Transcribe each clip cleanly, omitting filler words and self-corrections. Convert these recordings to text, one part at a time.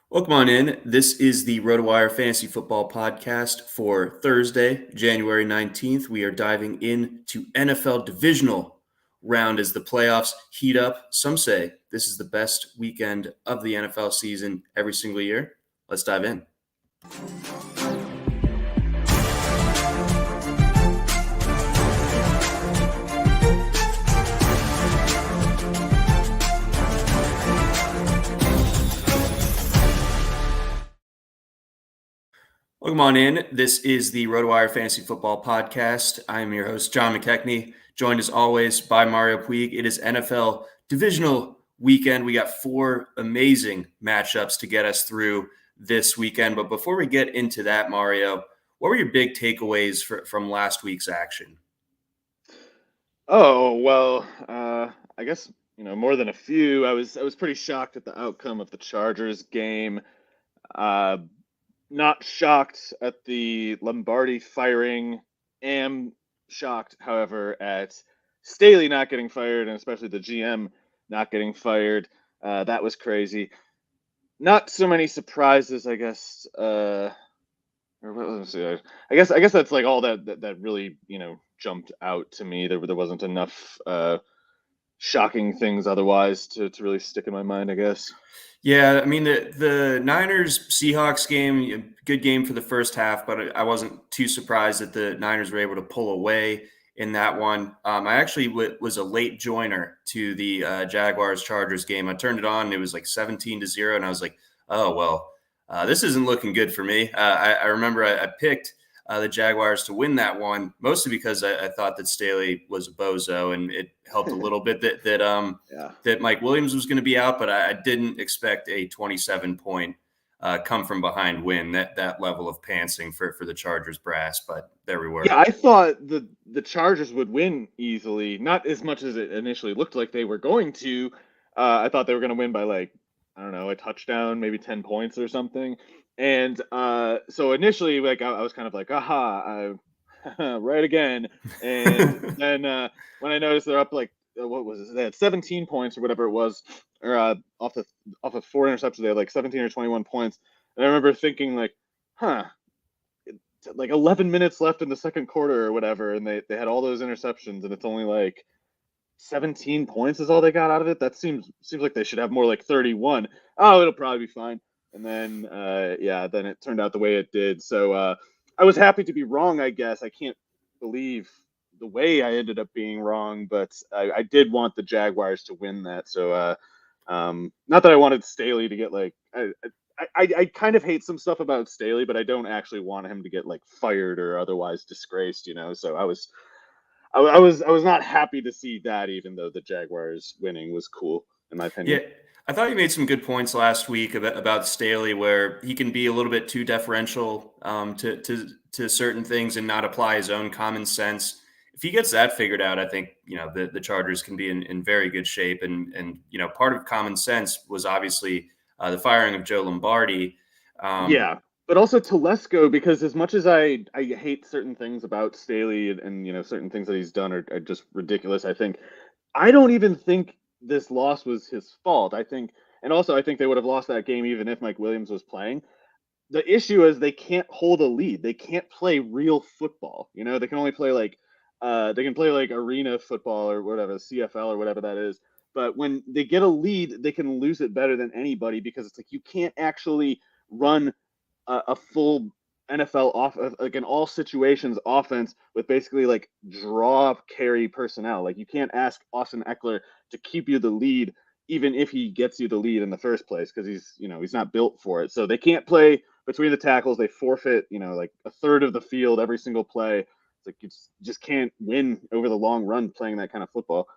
Welcome on in. This is the RotoWire Fantasy Football Podcast for Thursday, January 19th. We are diving into NFL Divisional Round as the playoffs heat up. Some say this is the best weekend of the NFL season every single year. Let's dive in. Welcome on in. This is the RotoWire Fantasy Football Podcast. I am your host, John McKechnie, joined as always by Mario Puig. It is NFL Divisional Weekend. We got four amazing matchups to get us through this weekend. But before we get into that, Mario, what were your big takeaways from last week's action? Oh, well, I guess, more than a few. I was pretty shocked at the outcome of the Chargers game. Not shocked at the Lombardi firing. Am shocked, however, at Staley not getting fired, and especially the GM not getting fired. That was crazy. Not so many surprises, I guess. Or let me see. I guess that's like all that really jumped out to me. There wasn't enough shocking things otherwise to really stick in my mind, I guess. Yeah, I mean, the Niners-Seahawks game, good game for the first half, but I wasn't too surprised that the Niners were able to pull away in that one. I actually was a late joiner to the Jaguars-Chargers game. I turned it on, and it was like 17-0, and I was like, oh, well, this isn't looking good for me. I remember I picked the Jaguars to win that one, mostly because I thought that Staley was a bozo, and it helped a little bit that Mike Williams was going to be out, but I didn't expect a 27-point come from behind win, that level of pantsing for the Chargers brass, but there we were. Yeah, I thought the Chargers would win easily, not as much as it initially looked like they were going to. I thought they were going to win by like, I don't know, a touchdown, maybe 10 points or something. And so initially, like I was kind of like, aha, right again. And then when I noticed they're up like, what was it? They had 17 points or whatever it was, or off of four interceptions, they had like 17 or 21 points. And I remember thinking like, like 11 minutes left in the second quarter or whatever, and they had all those interceptions, and it's only like 17 points is all they got out of it. That seems like they should have more like 31. Oh, it'll probably be fine. And then then it turned out the way it did. So I was happy to be wrong, I guess. I can't believe the way I ended up being wrong, but I did want the Jaguars to win that. So not that I wanted Staley to get like I kind of hate some stuff about Staley, but I don't actually want him to get like fired or otherwise disgraced, So I was not happy to see that, even though the Jaguars winning was cool, in my opinion. Yeah, I thought you made some good points last week about Staley, where he can be a little bit too deferential to certain things and not apply his own common sense. If he gets that figured out, I think the Chargers can be in very good shape. And part of common sense was obviously the firing of Joe Lombardi. Yeah, but also Telesco, because as much as I hate certain things about Staley and certain things that he's done are just ridiculous, I don't even think this loss was his fault. I think they would have lost that game even if Mike Williams was playing. The issue is they can't hold a lead. They can't play real football. They can only play like they can play like arena football or whatever, CFL or whatever that is. But when they get a lead, they can lose it better than anybody, because it's like you can't actually run a full NFL off like in all situations offense with basically like draw carry personnel. Like you can't ask Austin Eckler to keep you the lead even if he gets you the lead in the first place, because he's not built for it. So they can't play between the tackles. They forfeit like a third of the field every single play. It's like you just can't win over the long run playing that kind of football.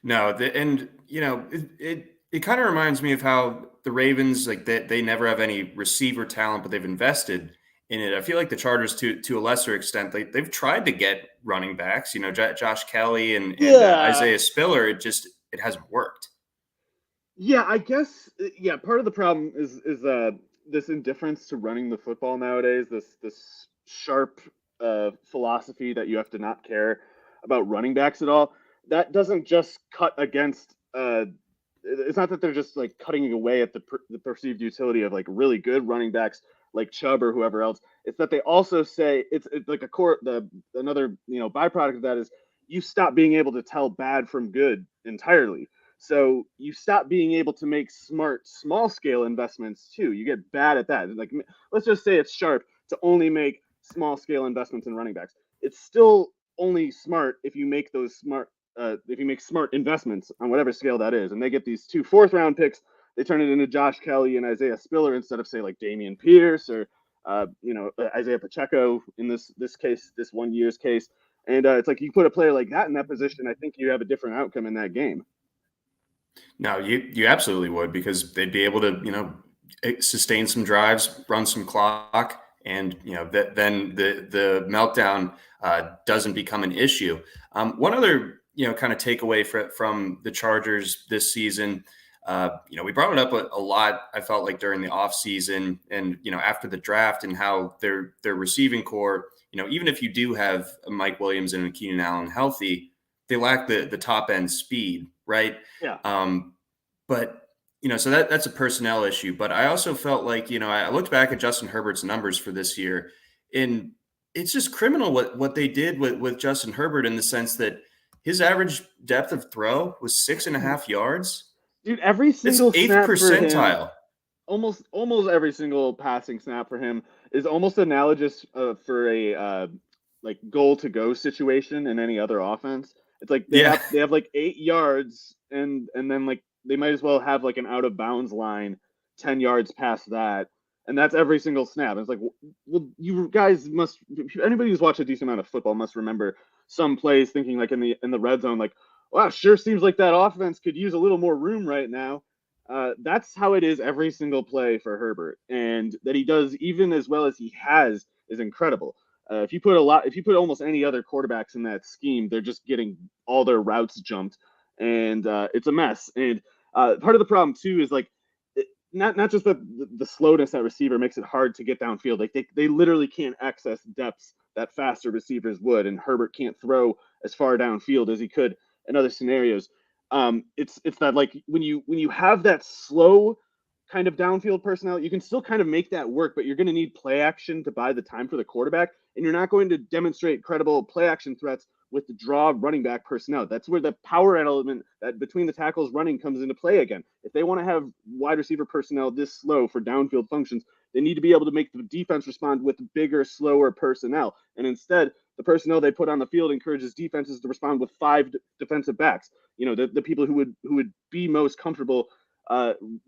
No, it kind of reminds me of how the Ravens, like they never have any receiver talent, but they've invested in it. I feel like the Chargers, to a lesser extent, they've tried to get running backs. Josh Kelly and Isaiah Spiller. It hasn't worked. Yeah, I guess. Yeah, part of the problem is this indifference to running the football nowadays. This sharp philosophy that you have to not care about running backs at all. That doesn't just cut against it's not that they're just like cutting away at the perceived utility of like really good running backs like Chubb or whoever else. It's that they also say it's like a core. Another byproduct of that is you stop being able to tell bad from good entirely. So you stop being able to make smart small scale investments too. You get bad at that. Like let's just say it's sharp to only make small scale investments in running backs. It's still only smart if you make those smart investments on whatever scale that is. And they get these 2 4th-round picks. They turn it into Josh Kelly and Isaiah Spiller instead of say like Damian Pierce or Isaiah Pacheco in this case, this 1 year's case. And it's like you put a player like that in that position, I think you have a different outcome in that game. No, you absolutely would, because they'd be able to sustain some drives, run some clock, and then the meltdown doesn't become an issue. One other kind of takeaway from the Chargers this season. We brought it up a lot, I felt like, during the offseason and, after the draft, and how their receiving core, even if you do have Mike Williams and Keenan Allen healthy, they lack the top end speed, right? Yeah. But, so that's a personnel issue. But I also felt like, I looked back at Justin Herbert's numbers for this year, and it's just criminal what they did with Justin Herbert, in the sense that his average depth of throw was 6.5 yards. Dude, every single It's 8th snap percentile. For him, almost every single passing snap for him is almost analogous for a like goal to go situation in any other offense. It's like they have like 8 yards and then like they might as well have like an out of bounds line 10 yards past that, and that's every single snap. It's like, well, you guys must, anybody who's watched a decent amount of football must remember some plays thinking like in the red zone, like, wow, sure seems like that offense could use a little more room right now. That's how it is every single play for Herbert, and that he does even as well as he has is incredible. If you put almost any other quarterbacks in that scheme, they're just getting all their routes jumped, and it's a mess. And part of the problem too is like not just the slowness at receiver makes it hard to get downfield. Like they literally can't access depths that faster receivers would, and Herbert can't throw as far downfield as he could in other scenarios. It's that like when you have that slow kind of downfield personnel, you can still kind of make that work, but you're going to need play action to buy the time for the quarterback, and you're not going to demonstrate credible play action threats with the draw running back personnel. That's where the power element that between the tackles running comes into play again. If they want to have wide receiver personnel this slow for downfield functions, they need to be able to make the defense respond with bigger, slower personnel. And instead, the personnel they put on the field encourages defenses to respond with 5 defensive backs. The people who would be most comfortable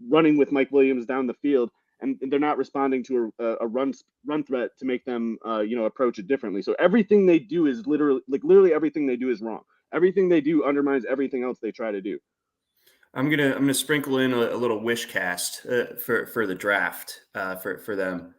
running with Mike Williams down the field, and they're not responding to a run threat to make them approach it differently. So everything they do is literally everything they do is wrong. Everything they do undermines everything else they try to do. I'm gonna sprinkle in a little wish cast for the draft for them.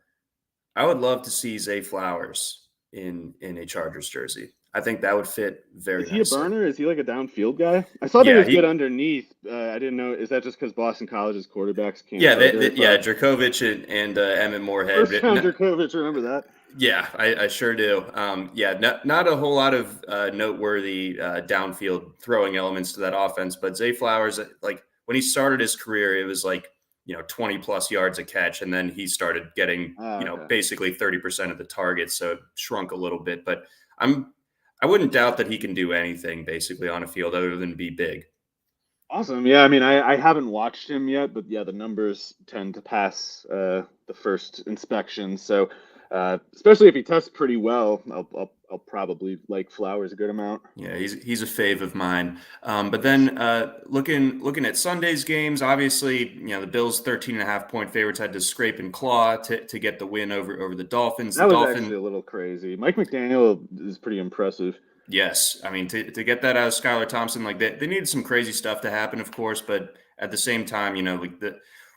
I would love to see Zay Flowers in a Chargers jersey. I think that would fit very nicely. Is he a burner? Is he like a downfield guy? I saw that he was good underneath. I didn't know. Is that just because Boston College's quarterbacks can't? Yeah, Dracovic and Emmett Moorhead. First round Dracovic, remember that? Yeah, I sure do. Not a whole lot of noteworthy downfield throwing elements to that offense, but Zay Flowers, like when he started his career, it was like 20 plus yards a catch, and then he started getting basically 30% of the targets, so it shrunk a little bit. But I wouldn't doubt that he can do anything basically on a field other than be big. Awesome. Yeah, I mean, I haven't watched him yet, but yeah, the numbers tend to pass the first inspection. So especially if he tests pretty well, I'll probably like Flowers a good amount. Yeah, he's a fave of mine. But then looking at Sunday's games, obviously, the Bills 13.5-point favorites had to scrape and claw to get the win over the Dolphins. That was actually a little crazy. Mike McDaniel is pretty impressive. Yes, I mean to get that out of Skylar Thompson, like they needed some crazy stuff to happen, of course, but at the same time,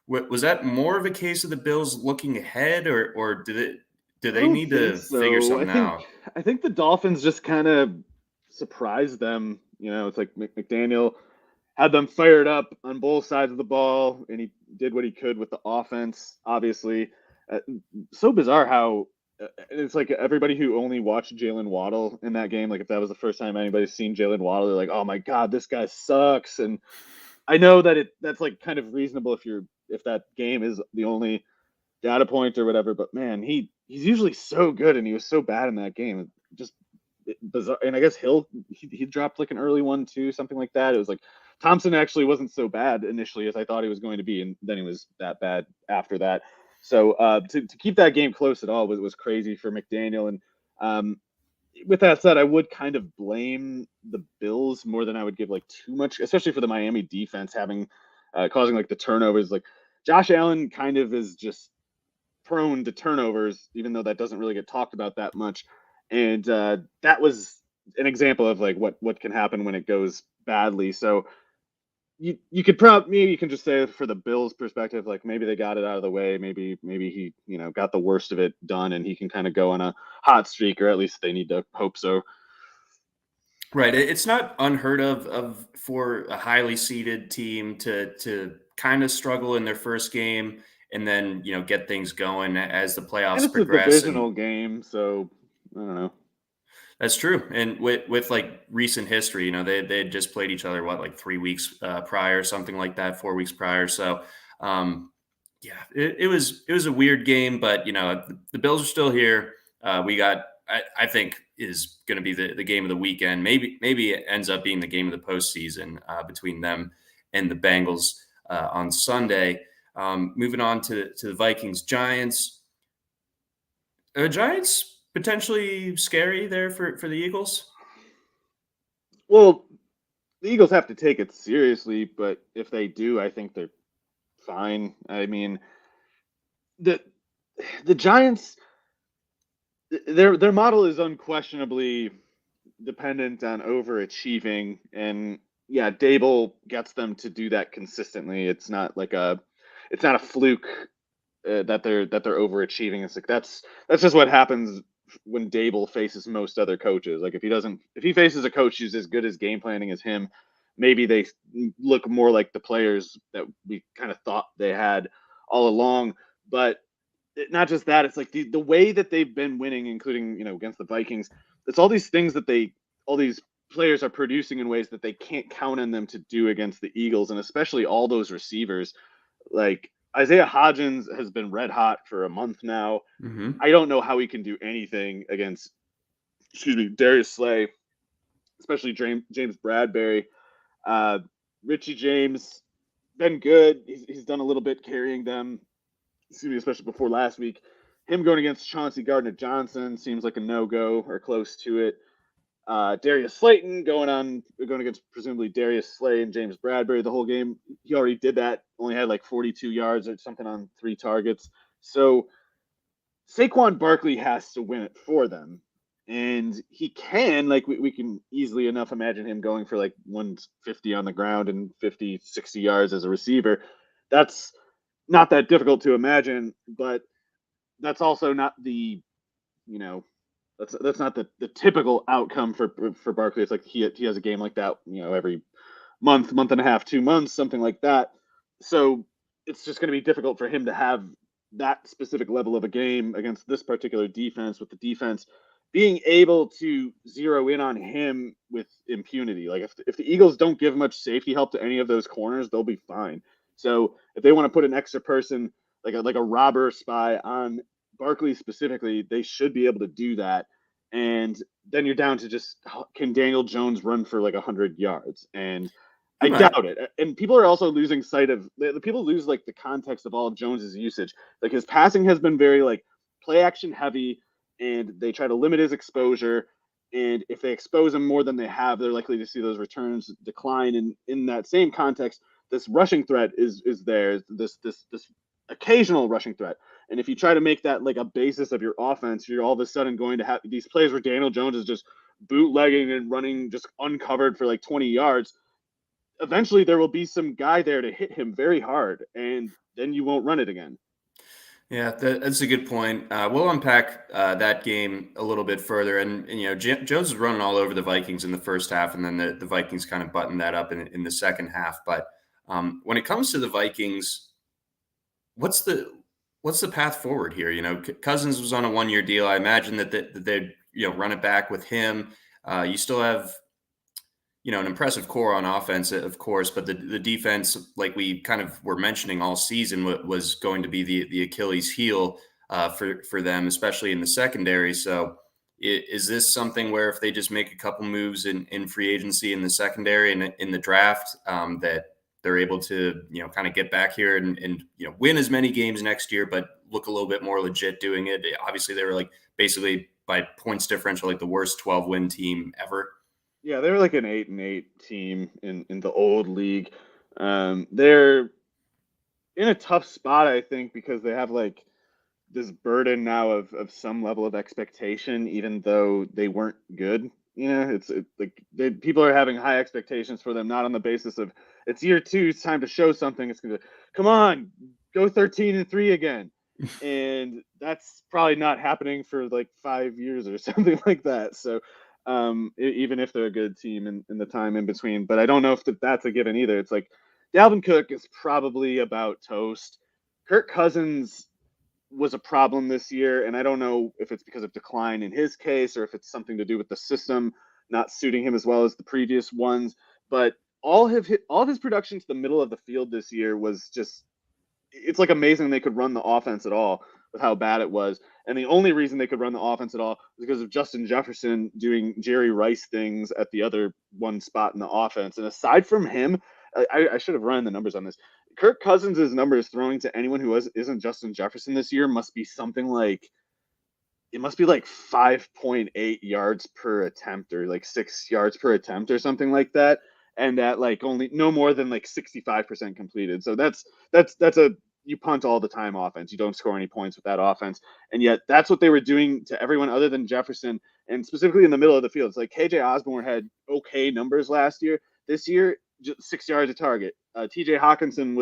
was that more of a case of the Bills looking ahead, or do they need to figure something out? I think the Dolphins just kind of surprised them. It's like McDaniel had them fired up on both sides of the ball, and he did what he could with the offense. Obviously, so bizarre how. It's like everybody who only watched Jalen Waddle in that game, like if that was the first time anybody's seen Jalen Waddle, they're like, oh my God, this guy sucks. And I know that that's like kind of reasonable if that game is the only data point or whatever. But man, he's usually so good, and he was so bad in that game. Just bizarre. And I guess he dropped like an early one too, something like that. It was like Thompson actually wasn't so bad initially as I thought he was going to be, and then he was that bad after that. So to keep that game close at all was crazy for McDaniel. And with that said, I would kind of blame the Bills more than I would give like too much, especially for the Miami defense having causing like the turnovers. Like Josh Allen kind of is just prone to turnovers, even though that doesn't really get talked about that much. And that was an example of like what can happen when it goes badly. So you could maybe you can just say for the Bills' perspective, like maybe they got it out of the way. Maybe he got the worst of it done, and he can kind of go on a hot streak, or at least they need to hope so. Right. It's not unheard of for a highly seeded team to kind of struggle in their first game and then, get things going as the And playoffs it's a progress. And divisional game, so I don't know. that's true. And with like recent history, they had just played each other, like 3 weeks prior, something like that, 4 weeks prior. So, yeah, it was a weird game, but the Bills are still here. We got, I think, is going to be the game of the weekend. Maybe it ends up being the game of the postseason between them and the Bengals on Sunday. Moving on to the Vikings Giants. Giants potentially scary there for the Eagles. Well, the Eagles have to take it seriously, but if they do, I think they're fine. I mean, the the Giants, their model is unquestionably dependent on overachieving, and yeah, Dable gets them to do that consistently. It's not a fluke that they're overachieving. It's like that's just what happens when Dable faces most other coaches. Like if he faces a coach who's as good as game planning as him, maybe they look more like the players that we kind of thought they had all along. But not just that, it's like the way that they've been winning, including against the Vikings. It's all these things that all these players are producing in ways that they can't count on them to do against the Eagles, and especially all those receivers. Like Isaiah Hodgins has been red hot for a month now. Mm-hmm. I don't know how he can do anything against, Darius Slay, especially James Bradbury. Richie James, been good. He's done a little bit carrying them, especially before last week. Him going against Chauncey Gardner-Johnson seems like a no-go or close to it. Darius Slayton going against presumably Darius Slay and James Bradbury the whole game. He already did that. Only had like 42 yards or something on 3 targets. So Saquon Barkley has to win it for them. And he can, like we can easily enough imagine him going for like 150 on the ground and 50, 60 yards as a receiver. That's not that difficult to imagine, but that's also not the, that's not the typical outcome for Barkley. It's like he has a game like that, every month and a half, 2 months, something like that. So it's just going to be difficult for him to have that specific level of a game against this particular defense, with the defense being able to zero in on him with impunity. Like if the Eagles don't give much safety help to any of those corners, they'll be fine. So if they want to put an extra person, like a robber spy on Barkley specifically, they should be able to do that. And then you're down to just, can Daniel Jones run for like 100 yards? And I doubt it. And people are also losing sight of the people lose like the context of all of Jones's usage. Like his passing has been very like play action heavy, and they try to limit his exposure. And if they expose him more than they have, they're likely to see those returns decline. And in that same context, this rushing threat is there. This occasional rushing threat. And if you try to make that like a basis of your offense, you're all of a sudden going to have these plays where Daniel Jones is just bootlegging and running just uncovered for like 20 yards. Eventually there will be some guy there to hit him very hard, and then you won't run it again. Yeah, that's a good point. We'll unpack that game a little bit further. And Jones was running all over the Vikings in the first half, and then the Vikings kind of buttoned that up in the second half. But when it comes to the Vikings, what's the path forward here? Cousins was on a 1-year deal. I imagine that they'd run it back with him. You still have an impressive core on offense, of course, but the defense, like we kind of were mentioning all season, was going to be the Achilles heel for them, especially in the secondary. So, is this something where if they just make a couple moves in free agency in the secondary and in the draft, that they're able to kind of get back here and win as many games next year, but look a little bit more legit doing it? Obviously, they were like basically by points differential, like the worst 12-win team ever. Yeah, they were like an 8-8 team in the old league. They're in a tough spot, I think, because they have like this burden now of some level of expectation, even though they weren't good. Like people are having high expectations for them, not on the basis of it's year two, it's time to show something. It's gonna come on, go 13-3 again, and that's probably not happening for like 5 years or something like that. So, even if they're a good team in the time in between, but I don't know if that's a given either. It's like Dalvin Cook is probably about toast. Kirk Cousins was a problem this year, and I don't know if it's because of decline in his case or if it's something to do with the system not suiting him as well as the previous ones. But all of his production to the middle of the field this year was just it's like amazing they could run the offense at all with how bad it was. And the only reason they could run the offense at all was because of Justin Jefferson doing Jerry Rice things at the other one spot in the offense. And aside from him, I should have run the numbers on this. Kirk Cousins' numbers throwing to anyone who isn't Justin Jefferson this year must be something like it must be like 5.8 yards per attempt or like 6 yards per attempt or something like that. And that like only no more than like 65% completed. So that's a you punt all the time offense. You don't score any points with that offense. And yet that's what they were doing to everyone other than Jefferson and specifically in the middle of the field. It's like KJ Osborne had okay numbers last year. This year, just 6 yards a target. TJ Hawkinson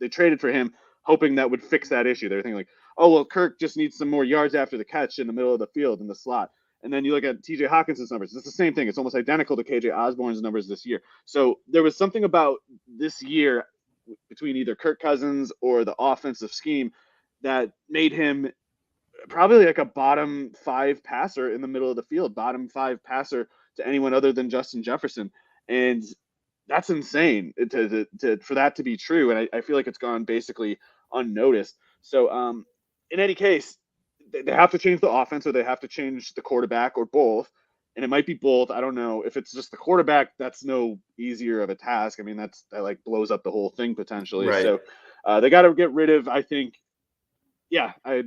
they traded for him hoping that would fix that issue. They're thinking like, oh, well, Kirk just needs some more yards after the catch in the middle of the field in the slot. And then you look at TJ Hawkinson's numbers. It's the same thing. It's almost identical to KJ Osborne's numbers this year. So there was something about this year between either Kirk Cousins or the offensive scheme that made him probably like a bottom five passer in the middle of the field, bottom five passer to anyone other than Justin Jefferson. And that's insane for that to be true. And I feel like it's gone basically unnoticed. So, in any case, they have to change the offense or they have to change the quarterback or both. And it might be both. I don't know. If it's just the quarterback, that's no easier of a task. I mean, that like blows up the whole thing potentially. Right. So they got to get rid of, I think, yeah, I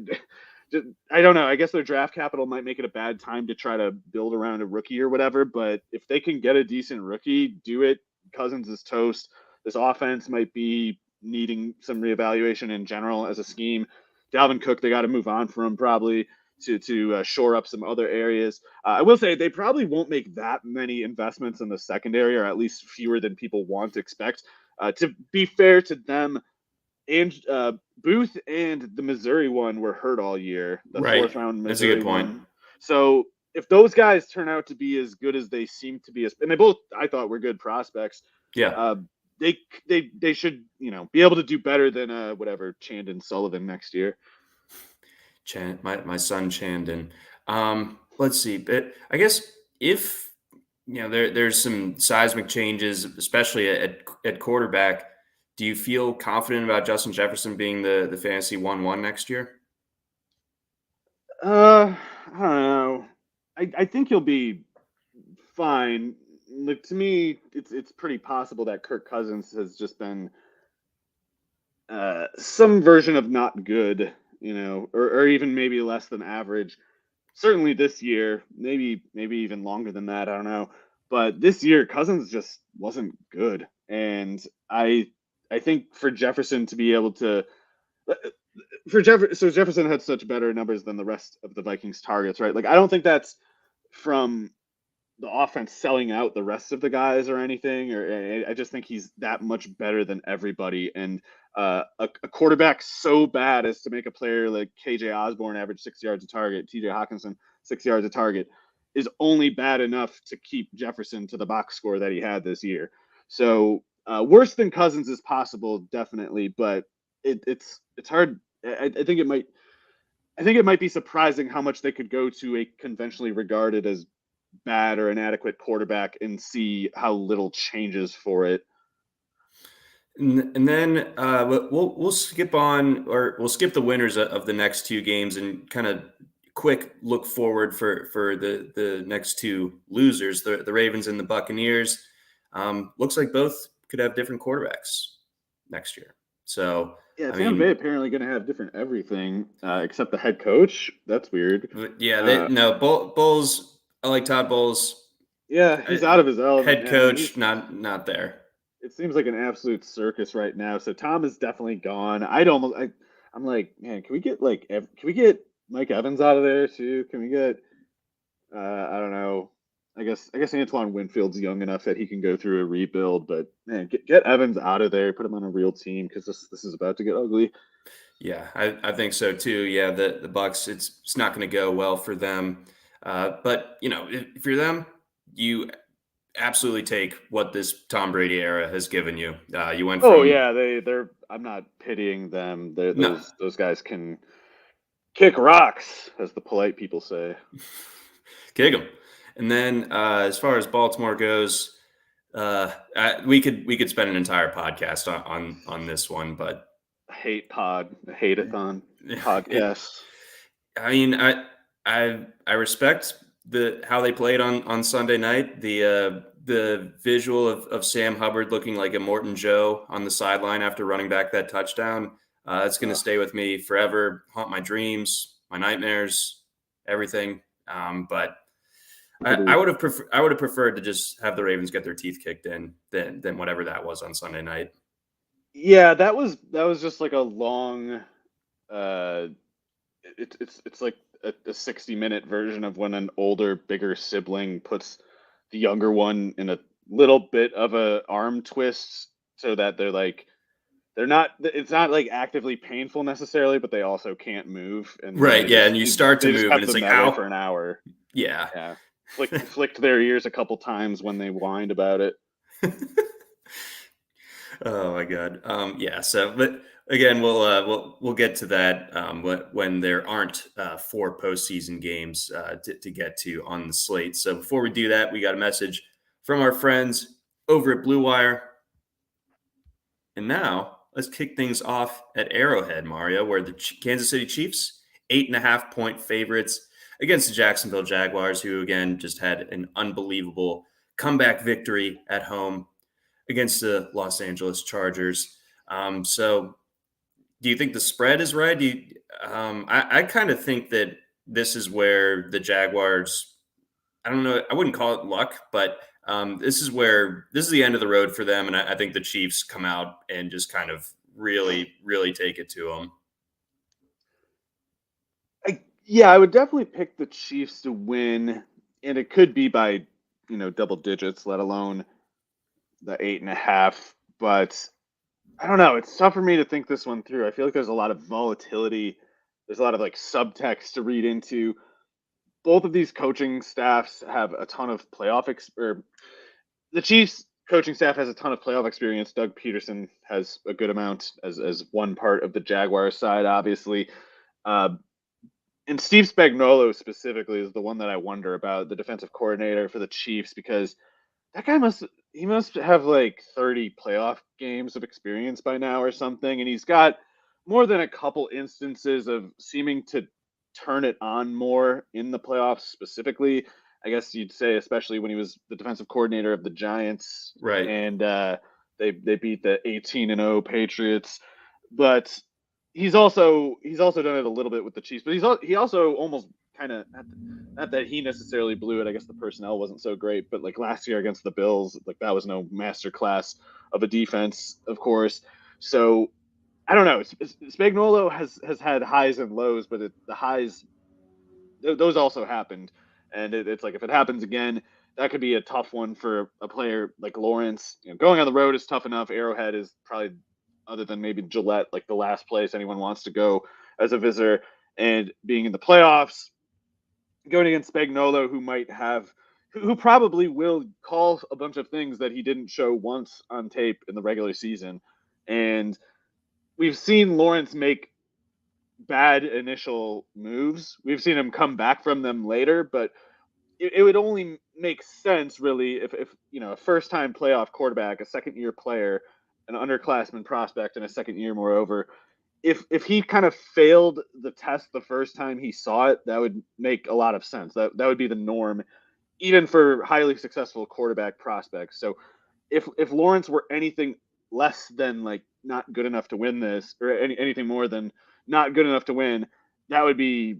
don't know. I guess their draft capital might make it a bad time to try to build around a rookie or whatever. But if they can get a decent rookie, do it. Cousins is toast. This offense might be needing some reevaluation in general as a scheme. Dalvin Cook, they got to move on from probably to shore up some other areas. I will say they probably won't make that many investments in the secondary, or at least fewer than people want to expect. To be fair to them, and Booth and the Missouri one were hurt all year. The Right. fourth round That's a Missouri good point. one. So if those guys turn out to be as good as they seem to be, and they both I thought were good prospects. Yeah. They should be able to do better than whatever Chandon Sullivan next year. My son Chandon. Let's see. But I guess if there's some seismic changes, especially at quarterback, do you feel confident about Justin Jefferson being the fantasy 1-1 next year? I don't know. I think he'll be fine. Like to me, it's pretty possible that Kirk Cousins has just been some version of not good, or even maybe less than average. Certainly this year, maybe even longer than that. I don't know, but this year Cousins just wasn't good, and I think for Jefferson to be able to so Jefferson had such better numbers than the rest of the Vikings targets, right? Like I don't think that's from the offense selling out the rest of the guys or anything, or I just think he's that much better than everybody. And a quarterback so bad as to make a player like KJ Osborne average 6 yards a target, TJ Hawkinson 6 yards a target, is only bad enough to keep Jefferson to the box score that he had this year. So worse than Cousins is possible, definitely, but it's hard. I think it might be surprising how much they could go to a conventionally regarded as bad or inadequate quarterback and see how little changes for it. And then we'll skip on, or we'll skip the winners of the next two games and kind of quick look forward for the next two losers, the Ravens and the Buccaneers. Looks like both could have different quarterbacks next year. So Yeah, I Tampa Bay mean, apparently going to have different everything except the head coach. That's weird. yeah, no, Bowles. I like Todd Bowles. Yeah, he's out of his element, Head man. I mean, coach, not there. it seems like an absolute circus right now. So Tom is definitely gone. I'm like, man, can we get Mike Evans out of there too? Can we get I don't know. I guess Antoine Winfield's young enough that he can go through a rebuild, but man, get Evans out of there, put him on a real team because this is about to get ugly. Yeah, I think so too. Yeah, the Bucks, it's not going to go well for them. But if you're them, you absolutely take what this Tom Brady era has given you. You went Oh from yeah, they're. I'm not pitying them. no, Those guys can kick rocks, as the polite people say. kick them, and then as far as Baltimore goes, we could spend an entire podcast on this one, but Hate-a-thon it, podcast. I mean, I respect how they played on Sunday night. The visual of Sam Hubbard looking like a Morton Joe on the sideline after running back that touchdown. It's going to stay with me forever, haunt my dreams, my nightmares, everything. But I would have preferred to just have the Ravens get their teeth kicked in than whatever that was on Sunday night. Yeah, that was just like a long. Uh, it's like a 60-minute version of when an older, bigger sibling puts the younger one in a little bit of a arm twist so that they're not. It's not like actively painful necessarily, but they also can't move, and then Right. Yeah. And you start to they just move, and have it's them like, that way ow. for an hour. Yeah. Yeah, flicked their ears a couple times when they whined about it. Oh my God. Yeah. So, but again, we'll get to that when there aren't four postseason games to get to on the slate. So before we do that, we got a message from our friends over at Blue Wire. And now let's kick things off at Arrowhead, Mario, where the Kansas City Chiefs 8.5-point favorites against the Jacksonville Jaguars, who again just had an unbelievable comeback victory at home against the Los Angeles Chargers. So do you think the spread is right? I kind of think that this is where the Jaguars, I don't know, I wouldn't call it luck, but this is the end of the road for them. And I think the Chiefs come out and just kind of really, really take it to them. Yeah, I would definitely pick the Chiefs to win, and it could be by double digits, let alone the 8.5. But I don't know. It's tough for me to think this one through. I feel like there's a lot of volatility. There's a lot of like subtext to read into. Both of these coaching staffs have a ton of the Chiefs coaching staff has a ton of playoff experience. Doug Peterson has a good amount as one part of the Jaguars side, obviously. Uh, and Steve Spagnuolo specifically is the one that I wonder about, the defensive coordinator for the Chiefs, because that guy must have like 30 playoff games of experience by now or something, and he's got more than a couple instances of seeming to turn it on more in the playoffs specifically. I guess you'd say, especially when he was the defensive coordinator of the Giants, Right. and they beat the 18-0 Patriots, but he's also done it a little bit with the Chiefs, but he also almost kind of not that he necessarily blew it. I guess the personnel wasn't so great, but like last year against the Bills, like that was no masterclass of a defense, of course. So I don't know. Spagnuolo has had highs and lows, but the highs those also happened, and it's like if it happens again, that could be a tough one for a player like Lawrence. Going on the road is tough enough. Arrowhead is probably, other than maybe Gillette, like the last place anyone wants to go as a visitor, and being in the playoffs, going against Spagnuolo, who probably will call a bunch of things that he didn't show once on tape in the regular season, and we've seen Lawrence make bad initial moves. We've seen him come back from them later, but it would only make sense really if a first-time playoff quarterback, a second-year player, an underclassman prospect, and a second year moreover, if he kind of failed the test the first time he saw it, that would make a lot of sense. That would be the norm, even for highly successful quarterback prospects. So if Lawrence were anything less than like not good enough to win this, or anything more than not good enough to win, that would be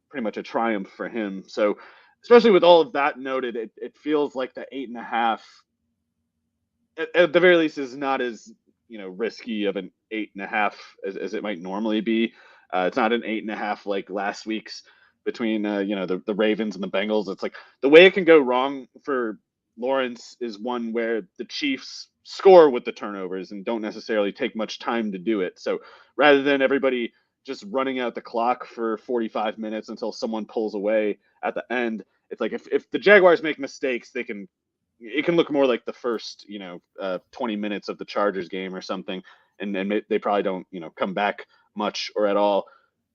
pretty much a triumph for him. So especially with all of that noted, it feels like the 8.5 at the very least is not as risky of an 8.5 as it might normally be. It's not an 8.5 like last week's between the Ravens and the Bengals. It's like the way it can go wrong for Lawrence is one where the Chiefs score with the turnovers and don't necessarily take much time to do it. So rather than everybody just running out the clock for 45 minutes until someone pulls away at the end, it's like if the Jaguars make mistakes, it can look more like the first 20 minutes of the Chargers game or something, and they probably don't come back much or at all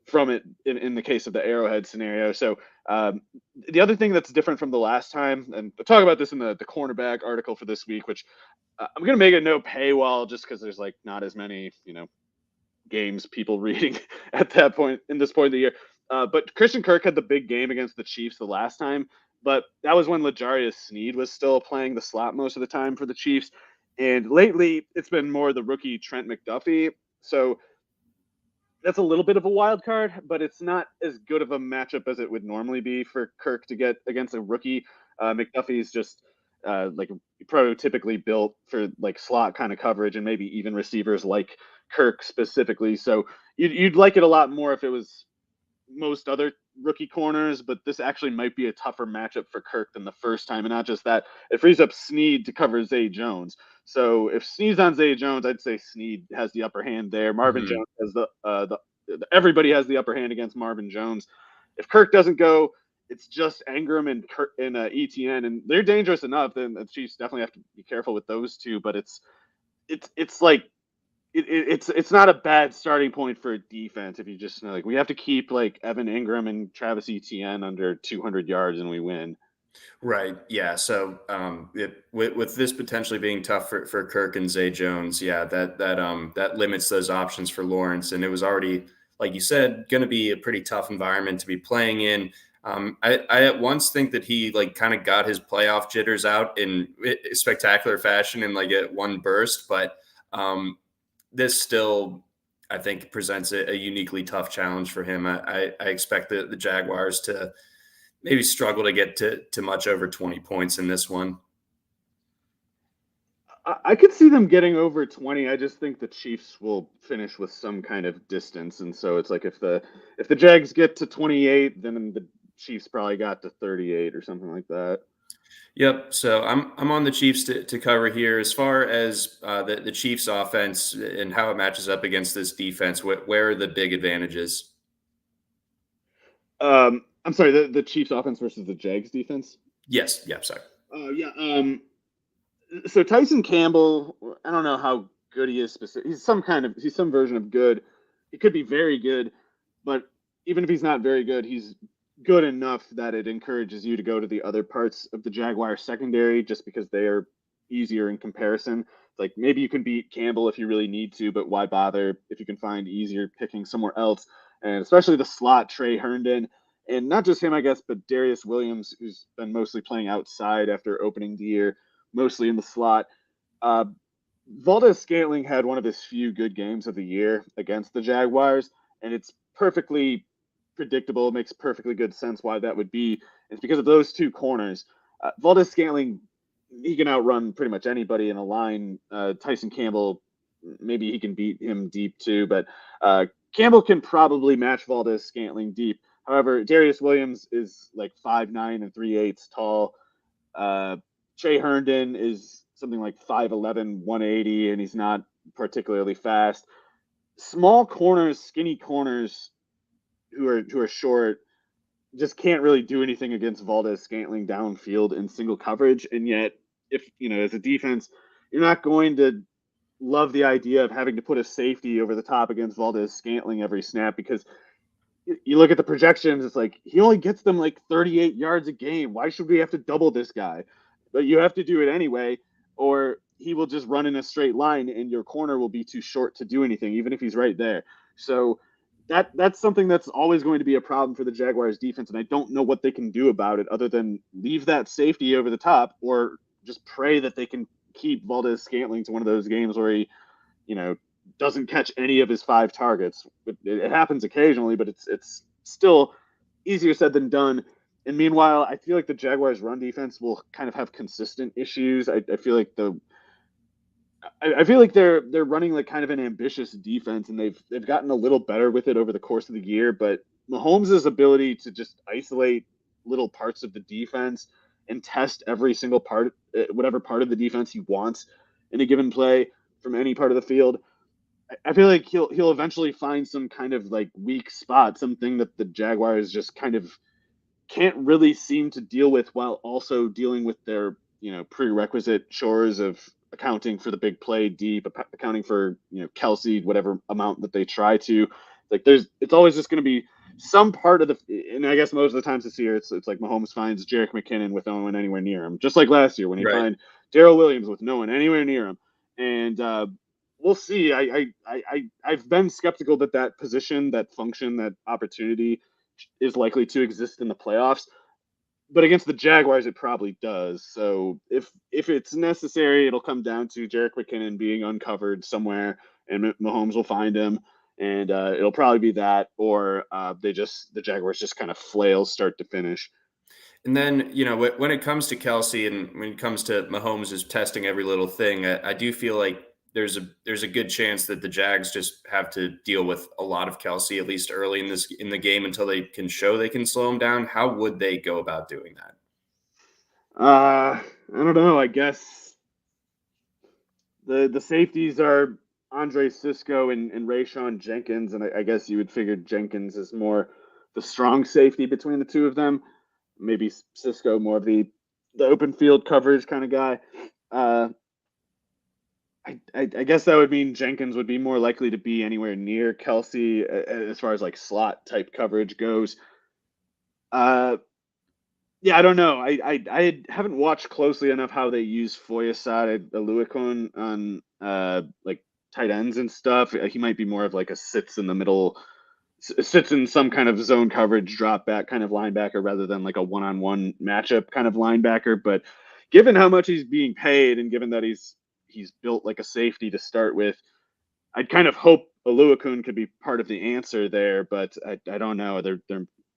from it in the case of the Arrowhead scenario. So the other thing that's different from the last time, and I'll talk about this in the cornerback article for this week, which I'm going to make a no paywall just because there's like not as many games people reading at that point in this point of the year. But Christian Kirk had the big game against the Chiefs the last time, but that was when L'Jarius Sneed was still playing the slot most of the time for the Chiefs. And lately, it's been more the rookie Trent McDuffie. So that's a little bit of a wild card, but it's not as good of a matchup as it would normally be for Kirk to get against a rookie. McDuffie's just like prototypically built for like slot kind of coverage and maybe even receivers like Kirk specifically. So you'd like it a lot more if it was most other rookie corners, but this actually might be a tougher matchup for Kirk than the first time. And not just that, it frees up Sneed to cover Zay Jones. So if Sneed's on Zay Jones, I'd say Sneed has the upper hand there. Marvin Jones has the everybody has the upper hand against Marvin Jones. If Kirk doesn't go, it's just Ingram and ETN, and they're dangerous enough. Then the Chiefs definitely have to be careful with those two. But it's like it's not a bad starting point for a defense if you just like we have to keep like Evan Ingram and Travis Etienne under 200 yards and we win. Right. Yeah. So with this potentially being tough for Kirk and Zay Jones, yeah, that limits those options for Lawrence. And it was already, like you said, going to be a pretty tough environment to be playing in. I at once think that he like kind of got his playoff jitters out in spectacular fashion in like a one burst, but this still, I think, presents a uniquely tough challenge for him. I expect the Jaguars to maybe struggle to get to much over 20 points in this one. I could see them getting over 20. I just think the Chiefs will finish with some kind of distance, and so it's like if the Jags get to 28, then the Chiefs probably got to 38 or something like that. Yep. So I'm on the Chiefs to cover here. As far as the Chiefs offense and how it matches up against this defense, where are the big advantages? I'm sorry, the Chiefs offense versus the Jags defense. Yes. Yep. Sorry. Yeah. So Tyson Campbell, I don't know how good he is specific. He's some version of good. He could be very good, but even if he's not very good, he's good enough that it encourages you to go to the other parts of the Jaguar secondary just because they are easier in comparison. Like maybe you can beat Campbell if you really need to, but why bother if you can find easier picking somewhere else? And especially the slot Trey Herndon, and not just him, I guess, but Darius Williams, who's been mostly playing outside after opening the year, mostly in the slot. Valdez Scantling had one of his few good games of the year against the Jaguars, and it's perfectly predictable. It makes perfectly good sense why that would be. It's because of those two corners. Valdez Scantling, he can outrun pretty much anybody in a line. Tyson Campbell, maybe he can beat him deep too, but Campbell can probably match Valdez Scantling deep. However, Darius Williams is like 5'9" and 3/8 tall. Trey Herndon is something like 5'11", 180, and he's not particularly fast. Small corners, skinny corners who are short just can't really do anything against Valdez Scantling downfield in single coverage. And yet, if as a defense, you're not going to love the idea of having to put a safety over the top against Valdez Scantling every snap because you look at the projections, it's like he only gets them like 38 yards a game. Why should we have to double this guy? But you have to do it anyway, or he will just run in a straight line and your corner will be too short to do anything, even if he's right there. So that's something that's always going to be a problem for the Jaguars defense, and I don't know what they can do about it other than leave that safety over the top or just pray that they can keep Valdez-Scantling to one of those games where he, doesn't catch any of his 5 targets. It happens occasionally, but it's still easier said than done. And meanwhile, I feel like the Jaguars' run defense will kind of have consistent issues. I feel like they're running like kind of an ambitious defense, and they've gotten a little better with it over the course of the year. But Mahomes' ability to just isolate little parts of the defense and test every single part, whatever part of the defense he wants in a given play from any part of the field, I feel like he'll eventually find some kind of like weak spot, something that the Jaguars just kind of can't really seem to deal with while also dealing with their prerequisite chores of accounting for the big play deep, accounting for Kelsey, whatever amount that they try to. Like it's always just going to be some part of and I guess most of the times this year it's like Mahomes finds Jerick McKinnon with no one anywhere near him, just like last year when he found Darrell Williams with no one anywhere near him, and we'll see. I've been skeptical that position, that function, that opportunity is likely to exist in the playoffs. But against the Jaguars, it probably does. So if it's necessary, it'll come down to Jerick McKinnon being uncovered somewhere, and Mahomes will find him, and it'll probably be that, or the Jaguars just kind of flail start to finish. And then, when it comes to Kelsey and when it comes to Mahomes is testing every little thing, I do feel like there's a good chance that the Jags just have to deal with a lot of Kelsey, at least early in the game, until they can show they can slow him down. How would they go about doing that? I don't know. I guess the safeties are Andre Cisco and Rayshon Jenkins, and I guess you would figure Jenkins is more the strong safety between the two of them. Maybe Cisco more of the open field coverage kind of guy. I guess that would mean Jenkins would be more likely to be anywhere near Kelsey as far as like slot type coverage goes. Yeah, I don't know. I haven't watched closely enough how they use Foyesade Aluakon on like tight ends and stuff. He might be more of like a sits in the middle, sits in some kind of zone coverage drop back kind of linebacker rather than like a one-on-one matchup kind of linebacker. But given how much he's being paid and given that he's built like a safety to start with, I'd kind of hope Aluakun could be part of the answer there, but I don't know. They're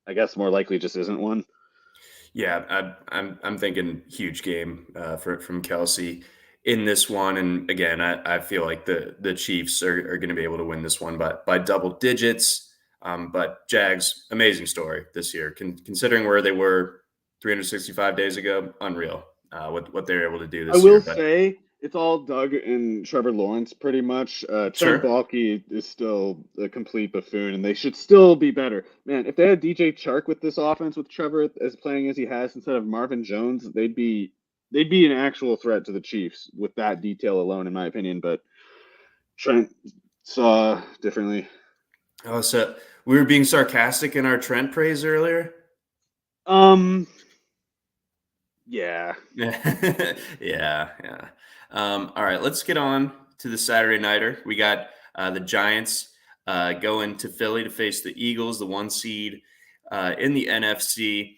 I guess more likely just isn't one. Yeah, I'm thinking huge game from Kelsey in this one, and again, I feel like the Chiefs are going to be able to win this one by double digits. But Jags, amazing story this year, considering where they were 365 days ago, unreal. What they were able to do this year. I will say it's all Doug and Trevor Lawrence pretty much. Trent Sure. Baalke is still a complete buffoon, and they should still be better. Man, if they had DJ Chark with this offense with Trevor as playing as he has instead of Marvin Jones, they'd be an actual threat to the Chiefs with that detail alone, in my opinion. But Trent saw differently. Oh, so we were being sarcastic in our Trent praise earlier. Yeah. Yeah. All right, let's get on to the Saturday nighter. We got the Giants going to Philly to face the Eagles, the 1 seed in the NFC.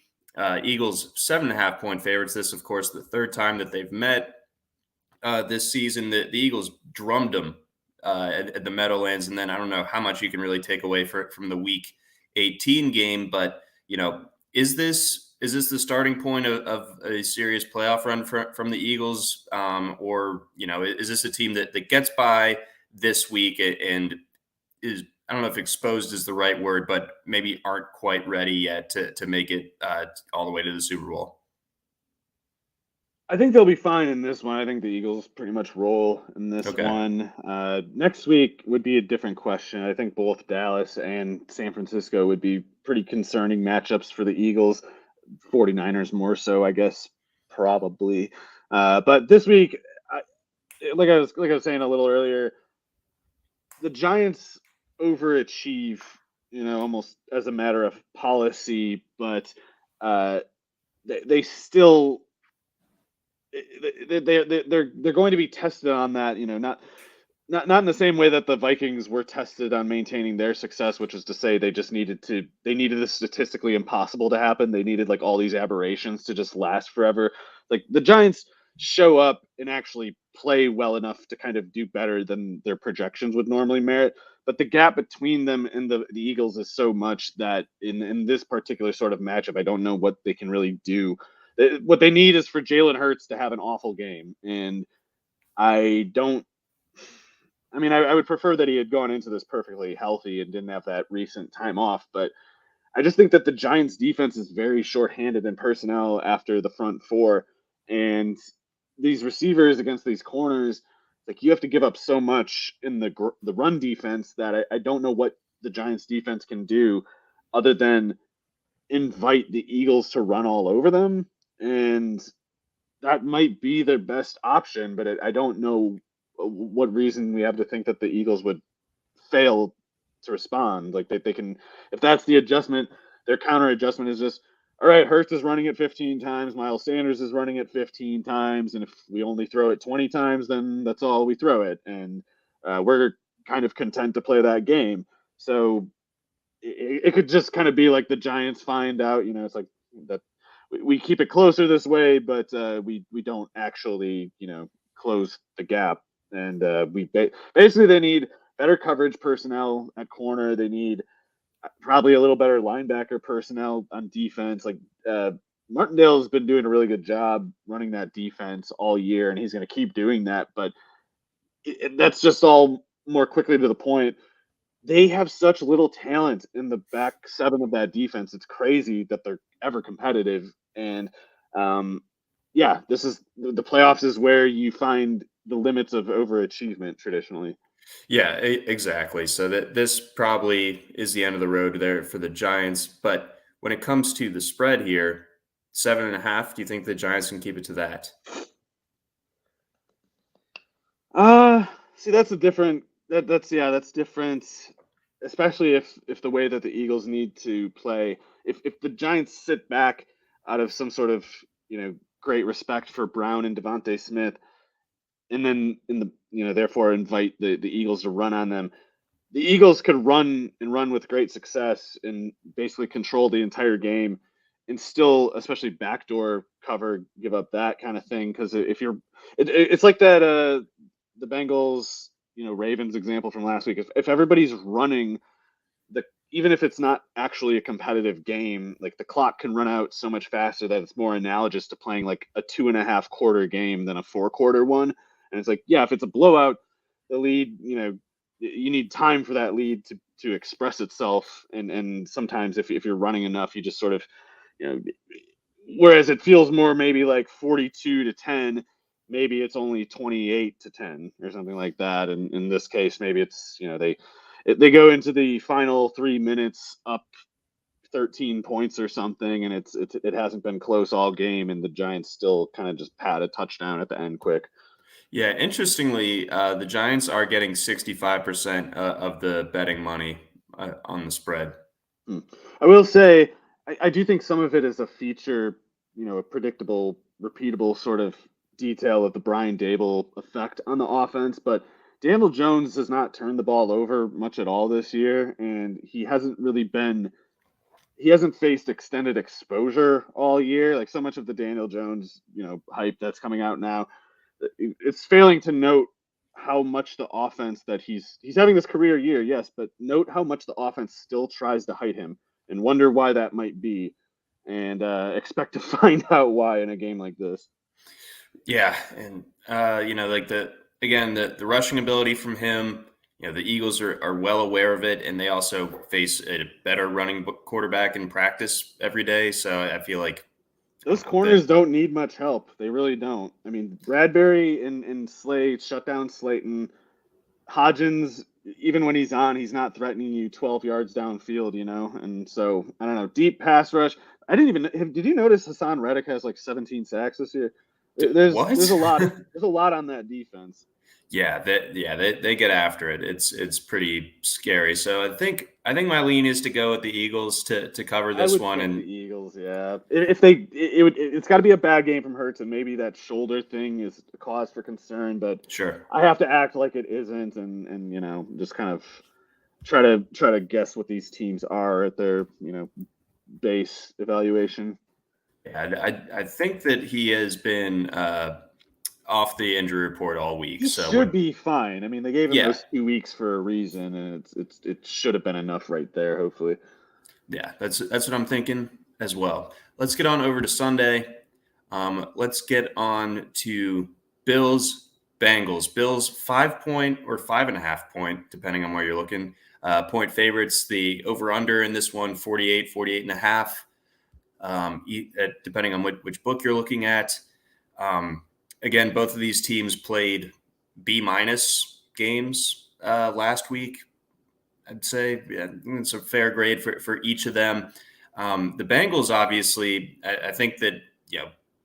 Eagles 7.5-point favorites. This, of course, the third time that they've met this season. The Eagles drummed them at the Meadowlands, and then I don't know how much you can really take away from the Week 18 game, but is this the starting point of a serious playoff run from the Eagles, or is this a team that gets by this week and is, I don't know if exposed is the right word, but maybe aren't quite ready yet to make it all the way to the Super Bowl? I think they'll be fine in this one. I think the Eagles pretty much roll in this one. Next week would be a different question. I think both Dallas and San Francisco would be pretty concerning matchups for the Eagles. 49ers more so, I guess, probably. But this week, like I was saying a little earlier, the Giants overachieve almost as a matter of policy, but they still they're going to be tested on that. Not in the same way that the Vikings were tested on maintaining their success, which is to say they needed this statistically impossible to happen. They needed like all these aberrations to just last forever. Like the Giants show up and actually play well enough to kind of do better than their projections would normally merit. But the gap between them and the Eagles is so much that in this particular sort of matchup, I don't know what they can really do. What they need is for Jalen Hurts to have an awful game. And I don't I mean, I would prefer that he had gone into this perfectly healthy and didn't have that recent time off. But I just think that the Giants' defense is very shorthanded in personnel after the front four, and these receivers against these corners, like you have to give up so much in the run defense that I don't know what the Giants' defense can do other than invite the Eagles to run all over them, and that might be their best option. But I don't know what reason we have to think that the Eagles would fail to respond. Like they can, if that's the adjustment, their counter adjustment is just, all right, Hurts is running it 15 times, Miles Sanders is running it 15 times, and if we only throw it 20 times, then that's all we throw it, and we're kind of content to play that game. So it could just kind of be like the Giants find out, it's like that we keep it closer this way, but we don't actually, close the gap. And basically they need better coverage personnel at corner. They need probably a little better linebacker personnel on defense. Like Martindale has been doing a really good job running that defense all year, and he's going to keep doing that. But that's just all more quickly to the point. They have such little talent in the back seven of that defense. It's crazy that they're ever competitive. And this is the playoffs is where you find the limits of overachievement traditionally. Yeah, exactly. So that this probably is the end of the road there for the Giants. But when it comes to the spread here, 7.5, do you think the Giants can keep it to that? See, that's a different. That's different. Especially if the way that the Eagles need to play, if the Giants sit back out of some sort of great respect for Brown and Devontae Smith, and then therefore invite the Eagles to run on them. The Eagles could run with great success and basically control the entire game, and still, especially backdoor cover, give up that kind of thing. Because it's like that the Bengals Ravens example from last week. If everybody's running even if it's not actually a competitive game, like the clock can run out so much faster that it's more analogous to playing like a 2.5 quarter game than a 4-quarter one. And it's like, yeah, if it's a blowout, the lead, you need time for that lead to express itself. And sometimes if you're running enough, you just sort of, whereas it feels more maybe like 42-10, maybe it's only 28-10 or something like that. And in this case, maybe it's, they go into the final 3 minutes up 13 points or something, and it hasn't been close all game, and the Giants still kind of just pad a touchdown at the end quick. Yeah, interestingly, the Giants are getting 65% of the betting money on the spread. I will say, I do think some of it is a feature, a predictable, repeatable sort of detail of the Brian Dable effect on the offense, but Daniel Jones has not turned the ball over much at all this year, and he hasn't faced extended exposure all year. Like so much of the Daniel Jones, hype that's coming out now, it's failing to note how much the offense that he's having this career year, yes, but note how much the offense still tries to hide him and wonder why that might be, and expect to find out why in a game like this. Yeah, and like the rushing ability from him, the Eagles are well aware of it, and they also face a better running quarterback in practice every day. So I feel like those corners don't need much help. They really don't. I mean, Bradbury and Slay shut down Slayton. Hodgins, even when he's on, he's not threatening you 12 yards downfield, And so I don't know. Deep pass rush. Did you notice Hassan Reddick has like 17 sacks this year? There's a lot. There's a lot on that defense. Yeah, they get after it. It's pretty scary. So I think my lean is to go with the Eagles to cover I this would one. take the And Eagles. Yeah, if they, it's got to be a bad game from Hurts, and maybe that shoulder thing is a cause for concern. But sure. I have to act like it isn't, and just kind of try to guess what these teams are at their base evaluation. Yeah, I think that he has been off the injury report all week. He So should be fine. I mean, they gave him yeah, those 2 weeks for a reason, and it should have been enough right there. Hopefully, yeah, that's what I'm thinking as well. Let's get on over to Sunday. Let's get on to Bills Bengals. Bills 5 point or 5.5 point, depending on where you're looking. Point favorites. The over under in this one 48 and a half. Depending on which book you're looking at. Again, both of these teams played B- games last week. I'd say it's a fair grade for each of them. The Bengals, obviously, I think that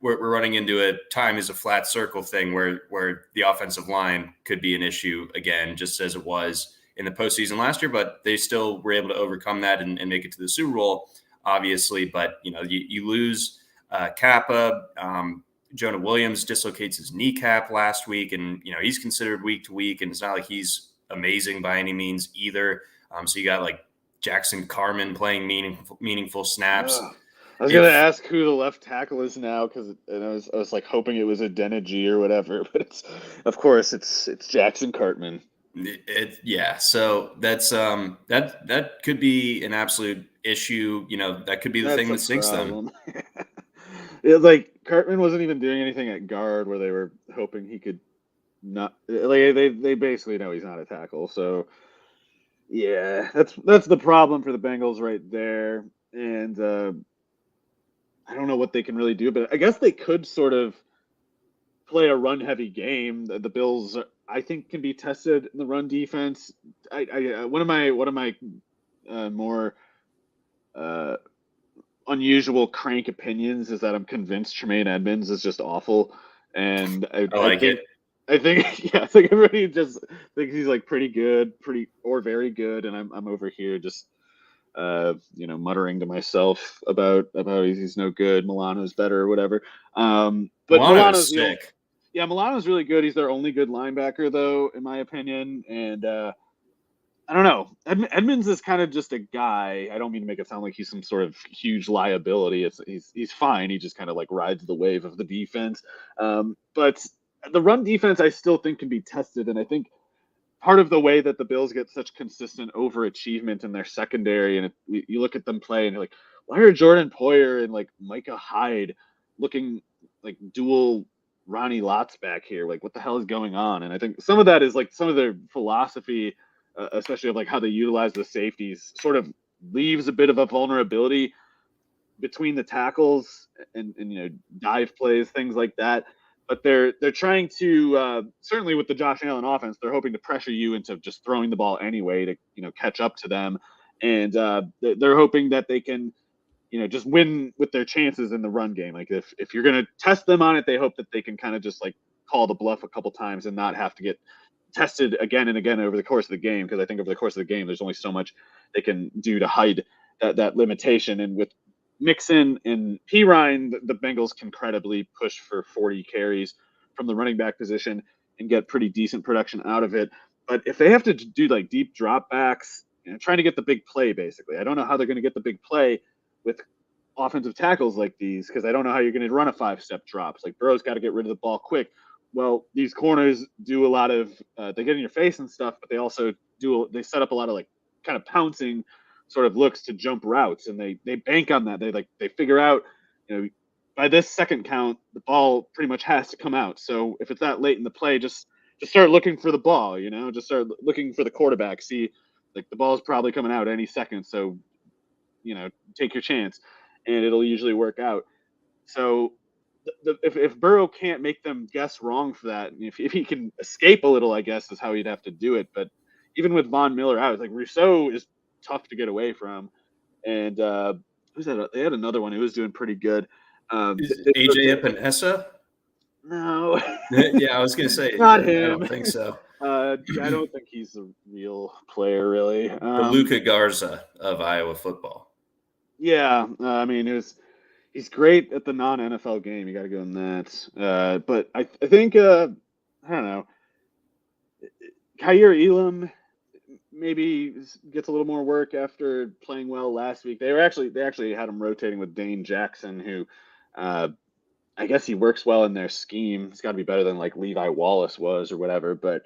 we're running into a time is a flat circle thing where the offensive line could be an issue again, just as it was in the postseason last year. But they still were able to overcome that and make it to the Super Bowl, obviously. But you lose Kappa. Jonah Williams dislocates his kneecap last week, and he's considered week to week, and it's not like he's amazing by any means either. So you got like Jackson Carman playing meaningful snaps. ugh. I was gonna If ask who the left tackle is now because I was like hoping it was a Denergy or whatever, but of course it's Jackson Cartman. yeah, so that's that could be an absolute issue. That could be the That's thing a that sinks them. problem. Like Cartman wasn't even doing anything at guard where they were hoping he could not. Like they basically know he's not a tackle, so yeah, that's the problem for the Bengals right there. And I don't know what they can really do, but I guess they could sort of play a run heavy game. The Bills, I think, can be tested in the run defense. One of my more uh, unusual crank opinions is that I'm convinced Tremaine Edmonds is just awful, and I like it. I think yeah, I think everybody just thinks he's like pretty good, pretty or very good, and I'm over here just muttering to myself about he's no good, Milano's better or whatever. But Milano is Milano's the only, sick. yeah, Milano's really good. He's their only good linebacker though, in my opinion, and I don't know. Edmonds is kind of just a guy. I don't mean to make it sound like he's some sort of huge liability. He's fine. He just kind of like rides the wave of the defense. But the run defense, I still think can be tested, and I think part of the way that the Bills get such consistent overachievement in their secondary, and you look at them play, and you're like, why are Jordan Poyer and like Micah Hyde looking like dual Ronnie Lots back here? Like, what the hell is going on? And I think some of that is like some of their philosophy, especially of like how they utilize the safeties, sort of leaves a bit of a vulnerability between the tackles and dive plays, things like that. But they're trying to certainly with the Josh Allen offense, they're hoping to pressure you into just throwing the ball anyway to catch up to them, and they're hoping that they can just win with their chances in the run game. Like if you're going to test them on it, they hope that they can kind of just like call the bluff a couple times and not have to get tested again and again over the course of the game, because I think over the course of the game there's only so much they can do to hide that limitation. And with Mixon and Pirine, the Bengals can credibly push for 40 carries from the running back position and get pretty decent production out of it. But if they have to do like deep drop backs, trying to get the big play, basically, I don't know how they're going to get the big play with offensive tackles like these, because I don't know how you're going to run a 5-step drops. Like Burrow's got to get rid of the ball quick. Well, these corners do a lot of they get in your face and stuff, but they also they set up a lot of like kind of pouncing sort of looks to jump routes, and they bank on that. They figure out, by this second count, the ball pretty much has to come out. So if it's that late in the play, just start looking for the ball. Just start looking for the quarterback. See, like the ball's probably coming out any second, so take your chance, and it'll usually work out. So if Burrow can't make them guess wrong for that, if he can escape a little, I guess is how he'd have to do it. But even with Von Miller out, like Rousseau is tough to get away from, and who's that? They had another one who was doing pretty good. Is AJ Epinesa? No. Yeah, I was gonna say Not I him. don't think so. Yeah, I don't think he's a real player, really. The Luka Garza of Iowa football. Yeah, I mean, he's great at the non-NFL game. You got to go in that. But I think I don't know. Kyer Elam maybe gets a little more work after playing well last week. They actually had him rotating with Dane Jackson, who uh, I guess he works well in their scheme. It's got to be better than like Levi Wallace was or whatever. But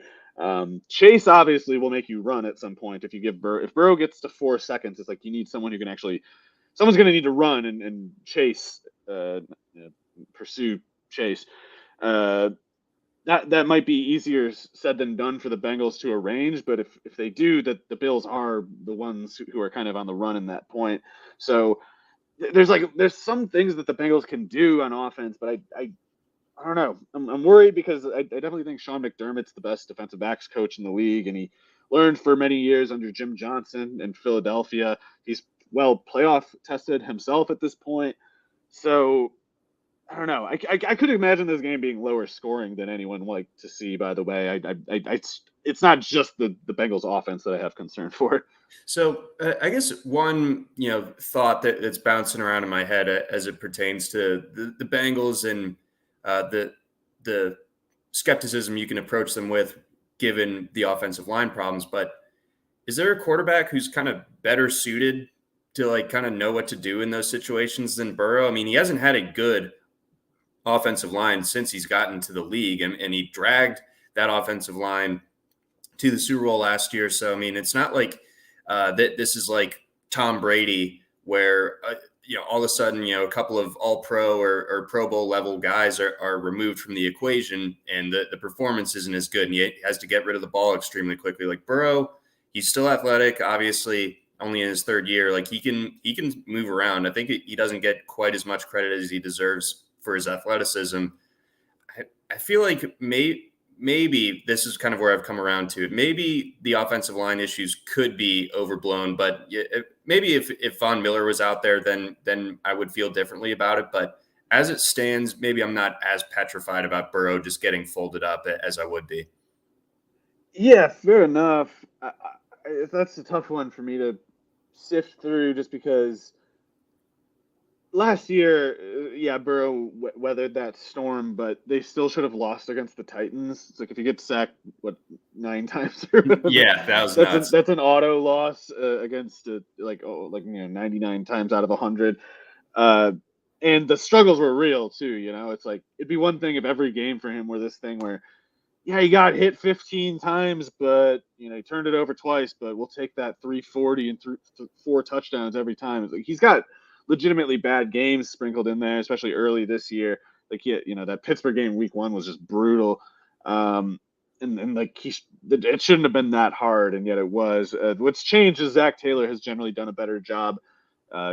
Chase obviously will make you run at some point if you give if Burrow gets to 4 seconds. It's like you need someone who can actually someone's going to need to run and chase pursue Chase. Uh, that might be easier said than done for the Bengals to arrange, but if they do, that the Bills are the ones who are kind of on the run in that point. So there's some things that the Bengals can do on offense, but I don't know. I'm worried because I definitely think Sean McDermott's the best defensive backs coach in the league, and he learned for many years under Jim Johnson in Philadelphia. He's playoff tested himself at this point. So I don't know. I could imagine this game being lower scoring than anyone would like to see. By the way, it's not just the Bengals offense that I have concern for. So I guess one thought that's bouncing around in my head as it pertains to the Bengals and the skepticism you can approach them with, given the offensive line problems. But is there a quarterback who's kind of better suited to like kind of know what to do in those situations than Burrow? I mean, he hasn't had a good offensive line since he's gotten to the league, and he dragged that offensive line to the Super Bowl last year. So I mean, it's not like that this is like Tom Brady, where all of a sudden a couple of All Pro or Pro Bowl level guys are removed from the equation, and the performance isn't as good, and he has to get rid of the ball extremely quickly. Like Burrow, he's still athletic, obviously only in his third year. Like he can move around. I think he doesn't get quite as much credit as he deserves for his athleticism. I feel like maybe this is kind of where I've come around to it. Maybe the offensive line issues could be overblown, but maybe if Von Miller was out there, then I would feel differently about it. But as it stands, maybe I'm not as petrified about Burrow just getting folded up as I would be. Yeah, fair enough. That's a tough one for me to sift through, just because last year, yeah, Burrow weathered that storm, but they still should have lost against the Titans. It's like if you get sacked, 9 times or whatever, Yeah, that was nuts. that's an auto loss against 99 times out of 100. And the struggles were real too. It's like it'd be one thing if every game for him were this thing where, yeah, he got hit 15 times, but he turned it over twice. But we'll take that 340 and 4 touchdowns every time. It's like he's got legitimately bad games sprinkled in there, especially early this year. Like that Pittsburgh game week 1 was just brutal. And like it shouldn't have been that hard, and yet it was. What's changed is Zach Taylor has generally done a better job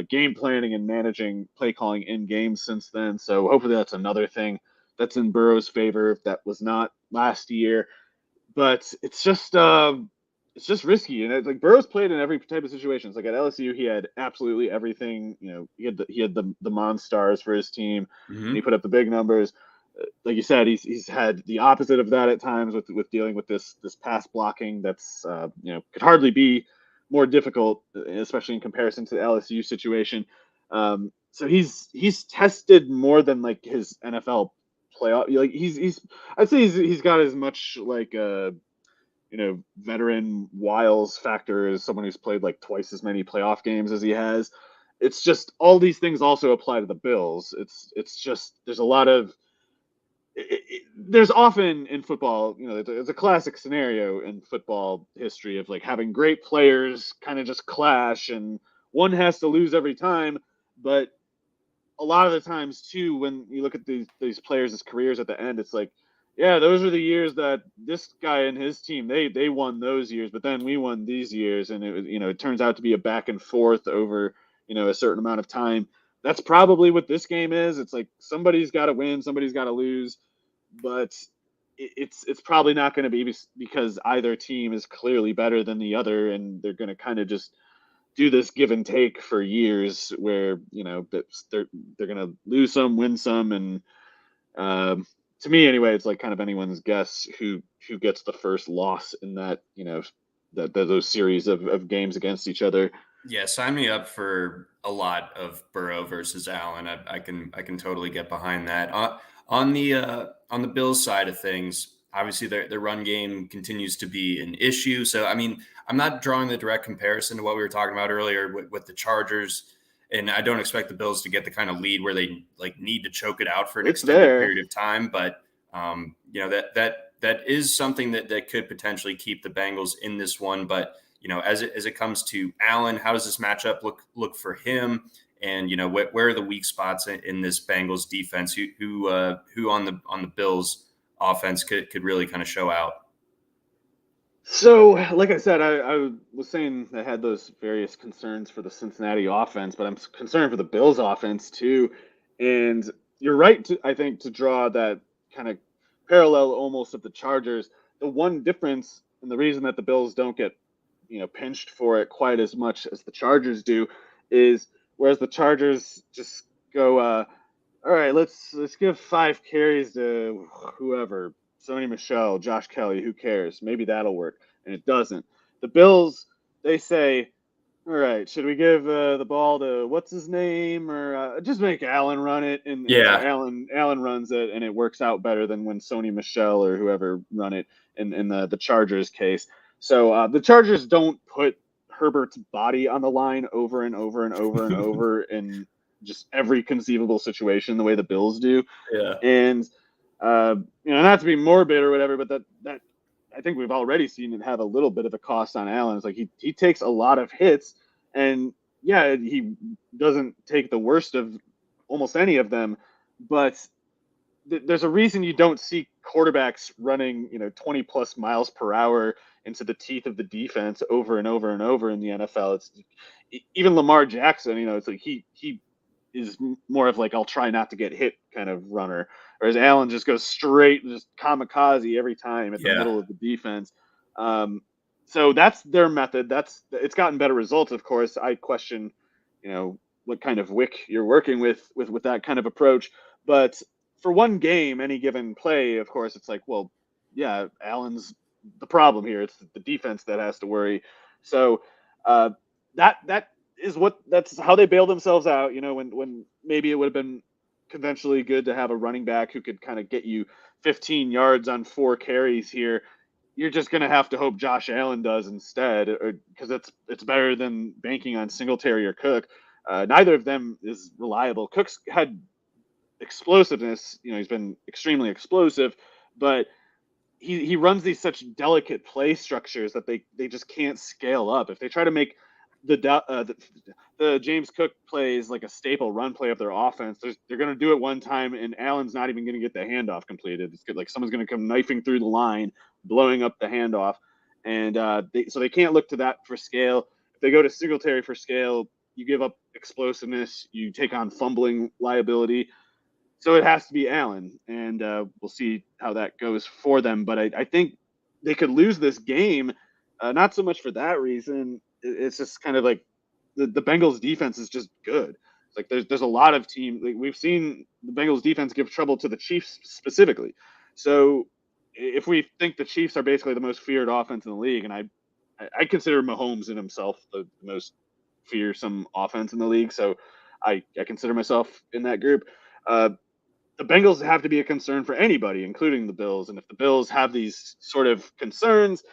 game planning and managing play calling in games since then. So hopefully that's another thing that's in Burrow's favor if that was not last year. But it's just risky, and it's like Burrow's played in every type of situation. It's like at LSU, he had absolutely everything. He had the Monstars for his team, and he put up the big numbers. Like you said, he's had the opposite of that at times with dealing with this pass blocking that's could hardly be more difficult, especially in comparison to the LSU situation. So he's tested more than like his NFL playoff. Like I'd say he's got as much like veteran wiles factor as someone who's played like twice as many playoff games as he has. It's just all these things also apply to the Bills. It's just there's a lot of there's often in football, there's a classic scenario in football history of like having great players kind of just clash and one has to lose every time. But a lot of the times too, when you look at these players' careers at the end, it's like, yeah, those are the years that this guy and his team, they won those years, but then we won these years. And it turns out to be a back and forth over, a certain amount of time. That's probably what this game is. It's like somebody's got to win, somebody's got to lose, but it's probably not going to be because either team is clearly better than the other, and they're going to kind of just do this give and take for years, where they're going to lose some, win some, and to me anyway, it's like kind of anyone's guess who gets the first loss in that, those series of games against each other. Yeah, sign me up for a lot of Burrow versus Allen. I can totally get behind that. On the Bills side of things, obviously their run game continues to be an issue. So I mean, I'm not drawing the direct comparison to what we were talking about earlier with the Chargers, and I don't expect the Bills to get the kind of lead where they like need to choke it out for an It's extended there. period of time. But that is something that could potentially keep the Bengals in this one. But as it comes to Allen, how does this matchup look for him? And where are the weak spots in this Bengals defense? Who on the Bills offense could really kind of show out? So, like I said, I was saying I had those various concerns for the Cincinnati offense, but I'm concerned for the Bills offense too. And you're right I think, to draw that kind of parallel almost of the Chargers. The one difference, and the reason that the Bills don't get pinched for it quite as much as the Chargers do, is whereas the Chargers just go, all right, let's give 5 carries to whoever, Sony Michel, Josh Kelly, who cares? Maybe that'll work, and it doesn't. The Bills, they say, all right, should we give the ball to what's his name, or just make Allen run it? And so Yeah, Allen runs it, and it works out better than when Sony Michel or whoever run it in the Chargers case. So the Chargers don't put Herbert's body on the line over and over and over and over in just every conceivable situation the way the Bills do. yeah, And not to be morbid or whatever, but that I think we've already seen it have a little bit of a cost on Allen. It's like he takes a lot of hits, and yeah, he doesn't take the worst of almost any of them, but there's a reason you don't see quarterbacks running 20 plus miles per hour into the teeth of the defense over and over and over in the NFL. It's even Lamar Jackson. It's like he is more of like, I'll try not to get hit kind of runner, whereas Allen just goes straight and just kamikaze every time at the yeah. middle of the defense. So that's their method. It's gotten better results, of course. I question, what kind of wick you're working with that kind of approach. But for one game, any given play, of course, it's like, well, yeah, Allen's the problem here. It's the defense that has to worry. So that that's how they bail themselves out. When maybe it would have been conventionally good to have a running back who could kind of get you 15 yards on 4 carries here. You're just going to have to hope Josh Allen does instead, because it's better than banking on Singletary or Cook. Neither of them is reliable. Cook's had explosiveness. He's been extremely explosive, but he runs these such delicate play structures that they just can't scale up. If they try to make the James Cook plays like a staple run play of their offense, they're going to do it one time, and Allen's not even going to get the handoff completed. It's like someone's going to come knifing through the line, blowing up the handoff, and so they can't look to that for scale. If they go to Singletary for scale, you give up explosiveness, you take on fumbling liability. So it has to be Allen, and we'll see how that goes for them. But I think they could lose this game, not so much for that reason. It's just kind of like the Bengals defense is just good. It's like there's a lot of teams. Like we've seen the Bengals defense give trouble to the Chiefs specifically. So if we think the Chiefs are basically the most feared offense in the league, and I consider Mahomes in himself the most fearsome offense in the league, so I consider myself in that group. The Bengals have to be a concern for anybody, including the Bills. And if the Bills have these sort of concerns,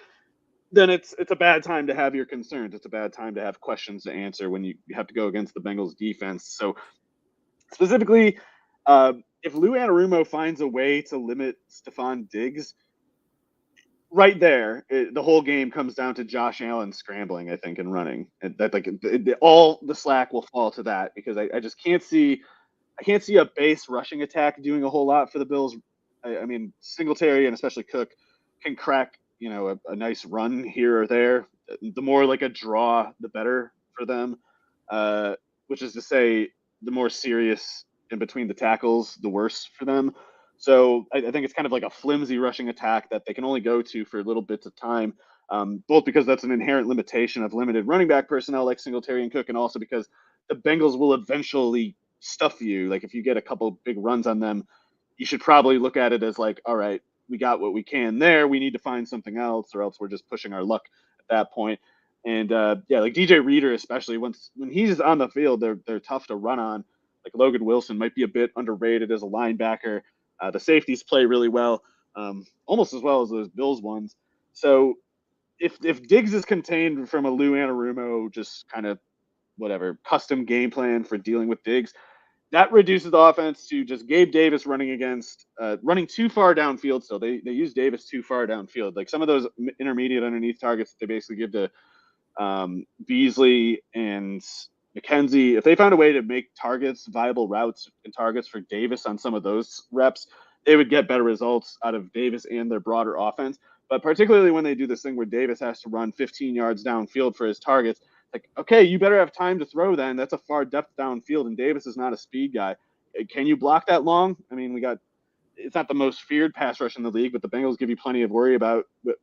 then it's a bad time to have your concerns. It's a bad time to have questions to answer when you have to go against the Bengals defense. So specifically, if Lou Anarumo finds a way to limit Stephon Diggs, right there, the whole game comes down to Josh Allen scrambling, I think, and running. All the slack will fall to that, because I just can't see a base rushing attack doing a whole lot for the Bills. I mean, Singletary and especially Cook can crack, a nice run here or there. The more like a draw, the better for them. Which is to say, the more serious in between the tackles, the worse for them. So I think it's kind of like a flimsy rushing attack that they can only go to for little bits of time, both because that's an inherent limitation of limited running back personnel like Singletary and Cook, and also because the Bengals will eventually stuff you. Like if you get a couple big runs on them, you should probably look at it as like, all right, we got what we can there. We need to find something else, or else we're just pushing our luck at that point. And like DJ Reader, especially when he's on the field, they're tough to run on. Like Logan Wilson might be a bit underrated as a linebacker. The safeties play really well, almost as well as those Bills ones. So if Diggs is contained from a Lou Anarumo, just kind of whatever custom game plan for dealing with Diggs, that reduces the offense to just Gabe Davis running too far downfield. So they use Davis too far downfield. Like some of those intermediate underneath targets that they basically give to Beasley and McKenzie, if they found a way to make viable routes and targets for Davis on some of those reps, they would get better results out of Davis and their broader offense. But particularly when they do this thing where Davis has to run 15 yards downfield for his targets, like, okay, you better have time to throw then. That's a far depth downfield, and Davis is not a speed guy. Can you block that long? I mean, it's not the most feared pass rush in the league, but the Bengals give you plenty to worry about in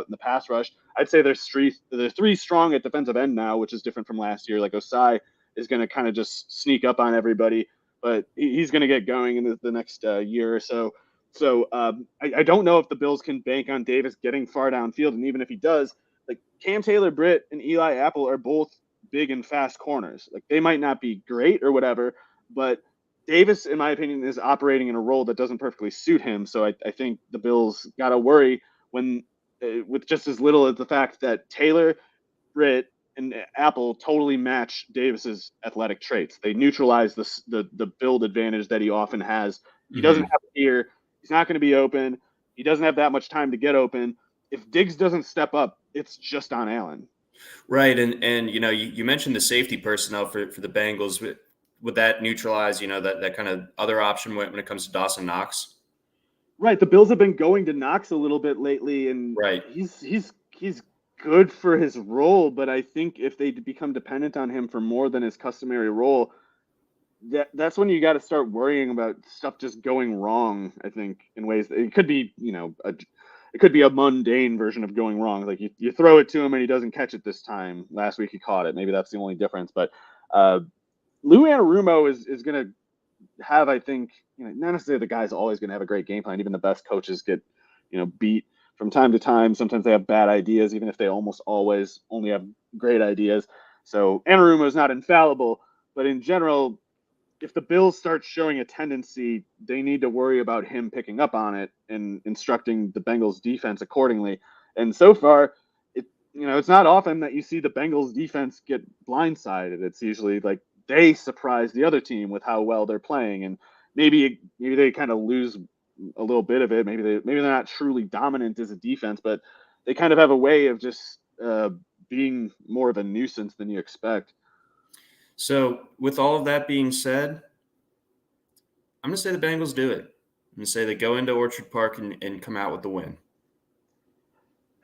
the pass rush. I'd say they're three strong at defensive end now, which is different from last year. Like Osai is going to kind of just sneak up on everybody, but he's going to get going in the next year or so. So I don't know if the Bills can bank on Davis getting far downfield, and even if he does, like Cam Taylor-Britt and Eli Apple are both big and fast corners. Like they might not be great or whatever, but Davis, in my opinion, is operating in a role that doesn't perfectly suit him. So I think the Bills got to worry with just as little as the fact that Taylor, Britt, and Apple totally match Davis's athletic traits. They neutralize the build advantage that he often has. He doesn't have ear. He's not going to be open. He doesn't have that much time to get open. If Diggs doesn't step up, it's just on Allen. Right, and you mentioned the safety personnel for the Bengals. Would that neutralize, that kind of other option when it comes to Dawson Knox? Right. The Bills have been going to Knox a little bit lately, and right. he's good for his role, but I think if they become dependent on him for more than his customary role, that's when you got to start worrying about stuff just going wrong. I think in ways that it could be, it could be a mundane version of going wrong. Like you throw it to him and he doesn't catch it this time. Last week he caught it. Maybe that's the only difference, but Lou Anarumo is going to have, I think, not necessarily the guy's always going to have a great game plan. Even the best coaches get, beat from time to time. Sometimes they have bad ideas, even if they almost always only have great ideas. So Anarumo is not infallible, but in general, if the Bills start showing a tendency, they need to worry about him picking up on it and instructing the Bengals defense accordingly. And so far, it's not often that you see the Bengals defense get blindsided. It's usually like they surprise the other team with how well they're playing, and maybe they kind of lose a little bit of it. Maybe they're not truly dominant as a defense, but they kind of have a way of just being more of a nuisance than you expect. So with all of that being said, I'm going to say the Bengals do it. I'm going to say they go into Orchard Park and come out with the win.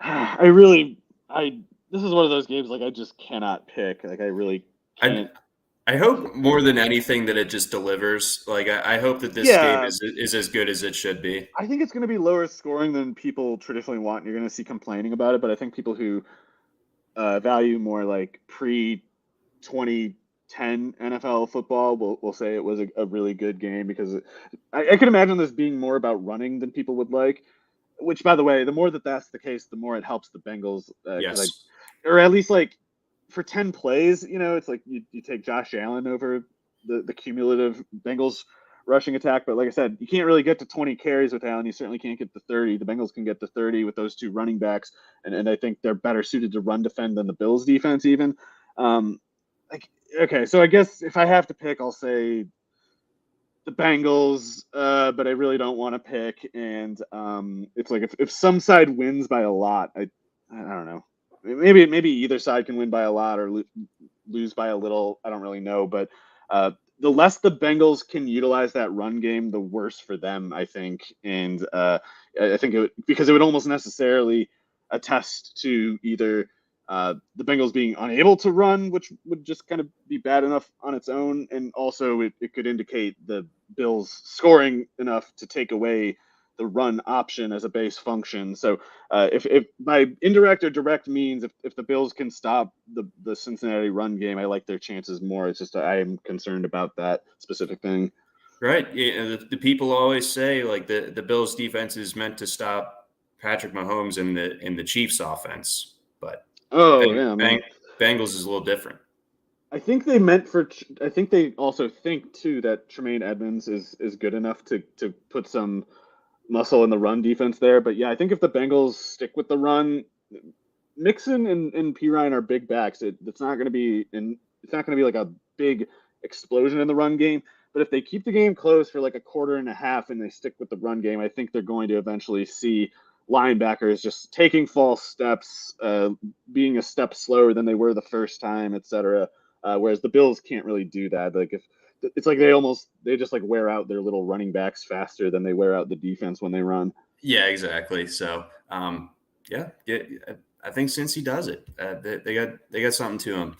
This is one of those games like I just cannot pick. Like I really can't. I hope more than anything that it just delivers. Like I hope that this game is as good as it should be. I think it's going to be lower scoring than people traditionally want. You're going to see complaining about it, but I think people who value more like pre-2010 NFL football will say it was a really good game because I can imagine this being more about running than people would like. Which, by the way, the more that's the case, the more it helps the Bengals. Yes. Or at least like for 10 plays, it's like you take Josh Allen over the cumulative Bengals rushing attack. But like I said, you can't really get to 20 carries with Allen. You certainly can't get to 30. The Bengals can get to 30 with those two running backs. And I think they're better suited to run defend than the Bills defense even. Okay, so I guess if I have to pick, I'll say the Bengals, but I really don't want to pick. And it's like if some side wins by a lot, I don't know. Maybe either side can win by a lot or lose by a little. I don't really know. But the less the Bengals can utilize that run game, the worse for them, I think. And I think because it would almost necessarily attest to either the Bengals being unable to run, which would just kind of be bad enough on its own. And also it could indicate the Bills scoring enough to take away the run option as a base function. So if by indirect or direct means, if the Bills can stop the Cincinnati run game, I like their chances more. It's just I am concerned about that specific thing. Right. Yeah, the people always say like the Bills defense is meant to stop Patrick Mahomes in the Chiefs offense, but Oh yeah, man. Bengals is a little different. I think they meant for. I think they also think too that Tremaine Edmonds is good enough to put some muscle in the run defense there. But yeah, I think if the Bengals stick with the run, Mixon and P Ryan are big backs. It's not going to be it's not going to be like a big explosion in the run game. But if they keep the game close for like a quarter and a half and they stick with the run game, I think they're going to eventually see linebackers just taking false steps, being a step slower than they were the first time, etc. Whereas the Bills can't really do that. Like if it's like they just like wear out their little running backs faster than they wear out the defense when they run. Yeah, exactly. So, yeah, I think Cincy does it. They got something to them.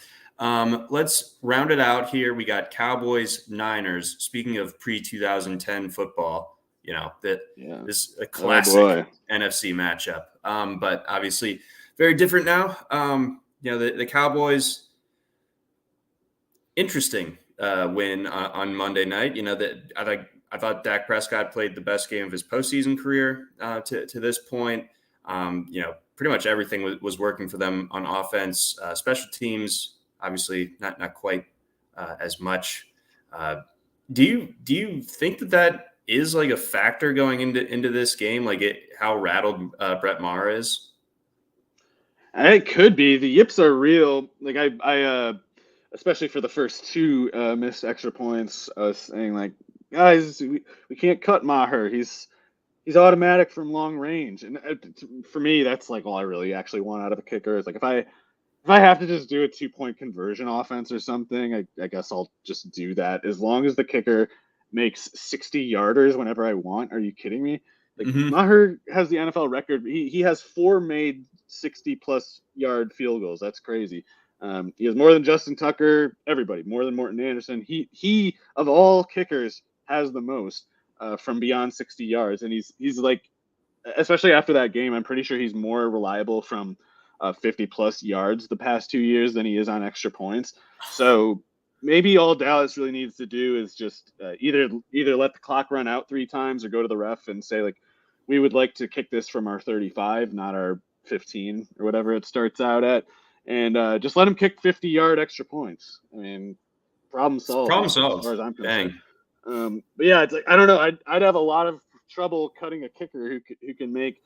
Let's round it out here. We got Cowboys, Niners. Speaking of pre-2010 football, Yeah. this is a classic NFC matchup. But obviously very different now. The Cowboys, interesting win on Monday night. I thought Dak Prescott played the best game of his postseason career to this point. Pretty much everything was working for them on offense. Special teams, obviously, not quite as much. Do you think that is like a factor going into this game? Like how rattled Brett Maher is? It could be. The yips are real. Like I especially for the first two missed extra points, I was saying like, guys, we can't cut Maher. He's automatic from long range, and for me, that's like all I really actually want out of a kicker. Is like if I have to just do a 2-point conversion offense or something, I guess I'll just do that as long as the kicker makes 60 yarders whenever I want. Are you kidding me? Like Maher has the NFL record. He has 4 made 60+ yard field goals. That's crazy. He has more than Justin Tucker. Everybody more than Morton Anderson. He of all kickers has the most from beyond 60 yards, and he's like, especially after that game, I'm pretty sure he's more reliable from 50+ yards the past 2 years than he is on extra points. So maybe all Dallas really needs to do is just either let the clock run out 3 times or go to the ref and say like, we would like to kick this from our 35, not our 15 or whatever it starts out at, and just let him kick 50-yard extra points. I mean, problem solved. Problem As solved. far as I'm concerned. Dang. But yeah, it's like I don't know. I'd have a lot of trouble cutting a kicker who can make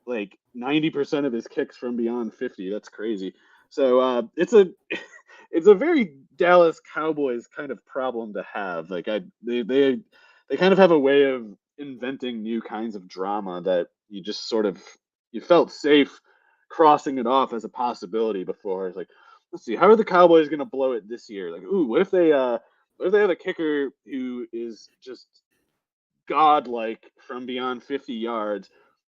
like 90% of his kicks from beyond 50. That's crazy. So it's a very Dallas Cowboys kind of problem to have. Like they kind of have a way of inventing new kinds of drama that you just sort of you felt safe crossing it off as a possibility before. It's like, let's see, how are the Cowboys going to blow it this year? Like, ooh, what if they have a kicker who is just godlike from beyond 50 yards,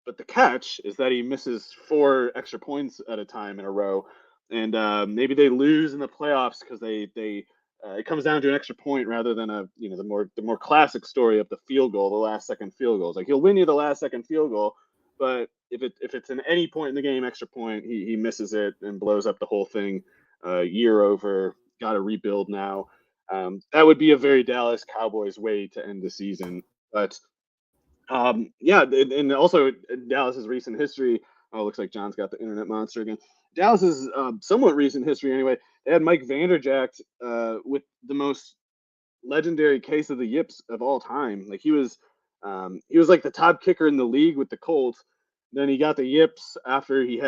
but the catch is that he misses 4 extra points at a time in a row, and maybe they lose in the playoffs because they it comes down to an extra point rather than the more classic story of the field goal, the last second field goals. Like he'll win you the last second field goal, but if it's in any point in the game extra point, he misses it and blows up the whole thing. Year over, got to rebuild now. That would be a very Dallas Cowboys way to end the season. But yeah, and also Dallas's recent history. Oh, it looks like John's got the internet monster again. Dallas's somewhat recent history, anyway. They had Mike Vanderjagt with the most legendary case of the yips of all time. Like he was like the top kicker in the league with the Colts. Then he got the yips after he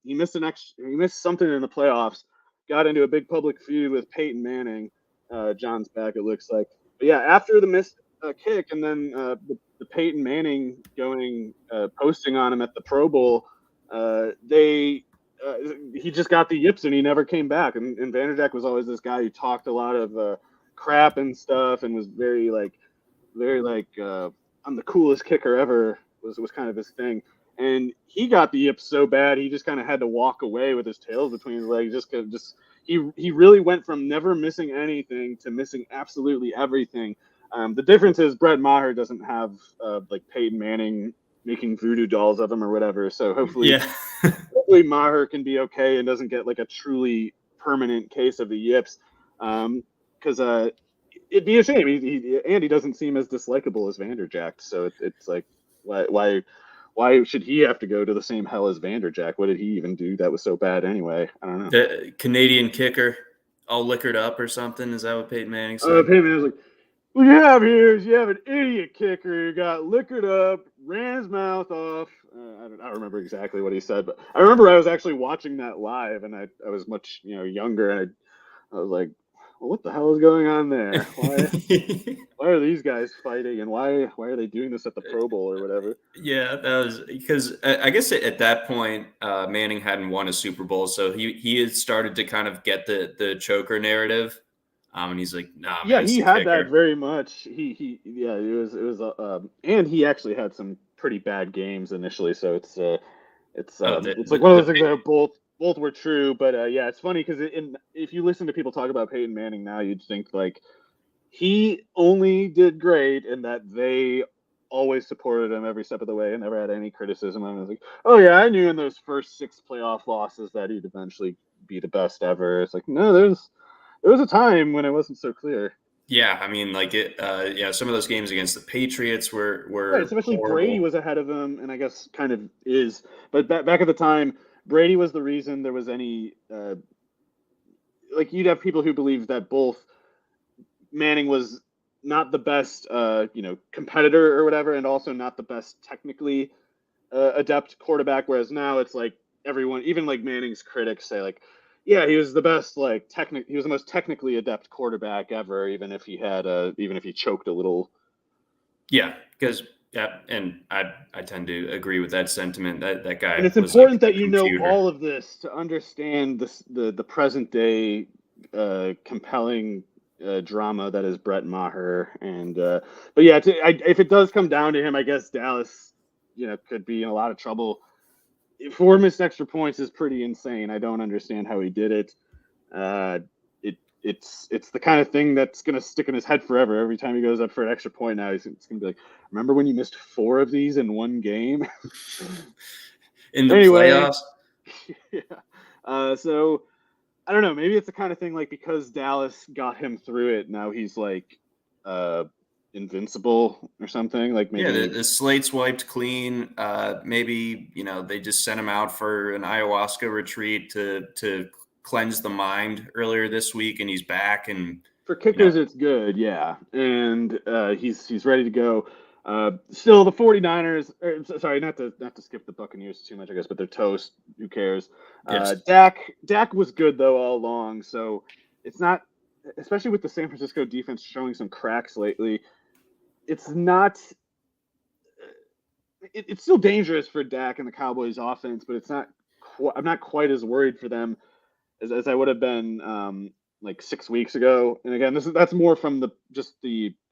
missed something in the playoffs. Got into a big public feud with Peyton Manning. John's back, it looks like. But yeah, after the missed kick and then the Peyton Manning posting on him at the Pro Bowl, he just got the yips and he never came back. And Vanderjagt was always this guy who talked a lot of crap and stuff and was very I'm the coolest kicker ever was kind of his thing. And he got the yips so bad he just kind of had to walk away with his tails between his legs he really went from never missing anything to missing absolutely everything. The difference is Brett Maher doesn't have like Peyton Manning making voodoo dolls of him or whatever. So hopefully Maher can be okay and doesn't get like a truly permanent case of the yips. Because it'd be a shame. He doesn't seem as dislikable as Vanderjagt. So it's like, why should he have to go to the same hell as Vanderjagt? What did he even do that was so bad anyway? I don't know. The Canadian kicker, all liquored up or something. Is that what Peyton Manning said? Peyton was like, what you have here is you have an idiot kicker who got liquored up, ran his mouth off. I don't remember exactly what he said, but I remember I was actually watching that live, and I was much younger, and I was like, well, what the hell is going on there? Why are these guys fighting, and why are they doing this at the Pro Bowl or whatever? Yeah, that was because I guess at that point Manning hadn't won a Super Bowl, so he had started to kind of get the choker narrative, and he's like, "Nah, Yeah, man, it's he the had that kicker." very much. Yeah, it was and he actually had some pretty bad games initially, so Oh, it's like one of those things that both were true, but yeah, it's funny because if you listen to people talk about Peyton Manning now, you'd think like he only did great and that they always supported him every step of the way and never had any criticism. I was like, oh yeah, I knew in those first 6 playoff losses that he'd eventually be the best ever. It's like, no, there was a time when it wasn't so clear. Yeah, I mean, like it. Yeah, some of those games against the Patriots Right, were especially Brady horrible. was ahead of him, and I guess kind of is. But back at the time, Brady was the reason there was any. Like you'd have people who believe that both Manning was not the best, competitor or whatever, and also not the best technically adept quarterback. Whereas now it's like everyone, even like Manning's critics say like, yeah, he was the best he was the most technically adept quarterback ever, even if he choked a little. Yeah, because yeah, and I tend to agree with that sentiment. That And guy it's was like important that a you know computer. all of this to understand the present day compelling drama that is Brett Maher. And but yeah, if it does come down to him, I guess Dallas, could be in a lot of trouble. 4 missed extra points is pretty insane. I don't understand how he did it. Uh, it's the kind of thing that's gonna stick in his head forever. Every time he goes up for an extra point now, it's gonna be like, remember when you missed 4 of these in one game? In the Anyway, playoffs. yeah. So I don't know. Maybe it's the kind of thing like because Dallas got him through it, now he's like uh, invincible or something. Like Yeah, maybe. the slate's wiped clean. Maybe they just sent him out for an ayahuasca retreat to cleanse the mind earlier this week, and he's back. And For you know, kickers, it's good, yeah, and he's ready to go. Still, the 49ers. Sorry, not to skip the Buccaneers too much, I guess, but they're toast. Who cares? yes, Dak was good though all along, so it's not, especially with the San Francisco defense showing some cracks lately. It's not. It's still dangerous for Dak and the Cowboys offense, but it's not. I'm not quite as worried for them as I would have been like 6 weeks ago. And again, that's more from the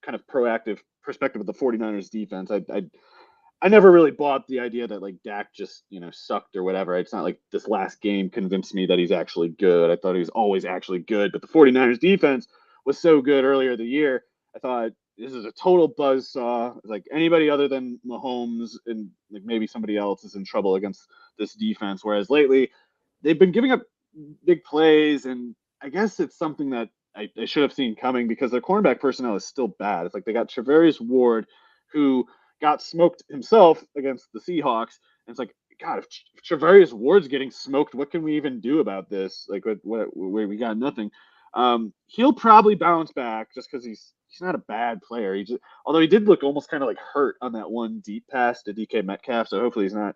kind of proactive perspective of the 49ers defense. I never really bought the idea that like Dak just sucked or whatever. It's not like this last game convinced me that he's actually good. I thought he was always actually good, but the 49ers defense was so good earlier the year. I thought this is a total buzzsaw. Like anybody other than Mahomes and like maybe somebody else is in trouble against this defense. Whereas lately they've been giving up big plays, and I guess it's something that I should have seen coming because their cornerback personnel is still bad. It's like they got Travarius Ward, who got smoked himself against the Seahawks, and it's like, God, if Travarius Ward's getting smoked, what can we even do about this? Like, we got nothing. He'll probably bounce back just because he's not a bad player. Although he did look almost kind of like hurt on that one deep pass to DK Metcalf, so hopefully he's not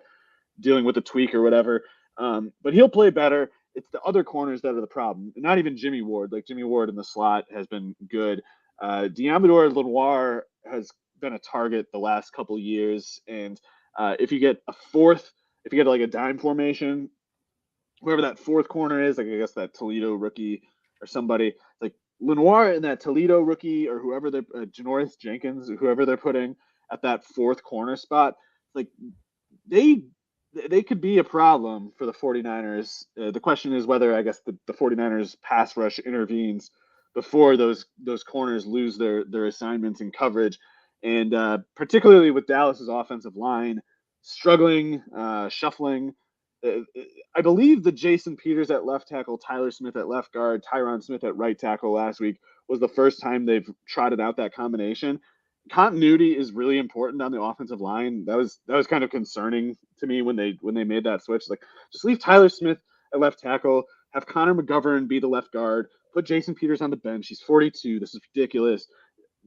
dealing with a tweak or whatever. But he'll play better. It's the other corners that are the problem. Not even Jimmy Ward. Like Jimmy Ward in the slot has been good. Diamador Lenoir has been a target the last couple years, and if you get like a dime formation, whoever that fourth corner is, like I guess that Toledo rookie or somebody, like Lenoir and that Toledo rookie or whoever they're Janoris Jenkins, whoever they're putting at that fourth corner spot, like they they could be a problem for the 49ers. The question is whether I guess the 49ers pass rush intervenes before those corners lose their assignments and coverage, and particularly with Dallas's offensive line struggling, shuffling. I believe the Jason Peters at left tackle, Tyler Smith at left guard, Tyron Smith at right tackle last week was the first time they've trotted out that combination. Continuity is really important on the offensive line. That was kind of concerning to me when they made that switch. Like, just leave Tyler Smith at left tackle, have Connor McGovern be the left guard, put Jason Peters on the bench. He's 42. This is ridiculous.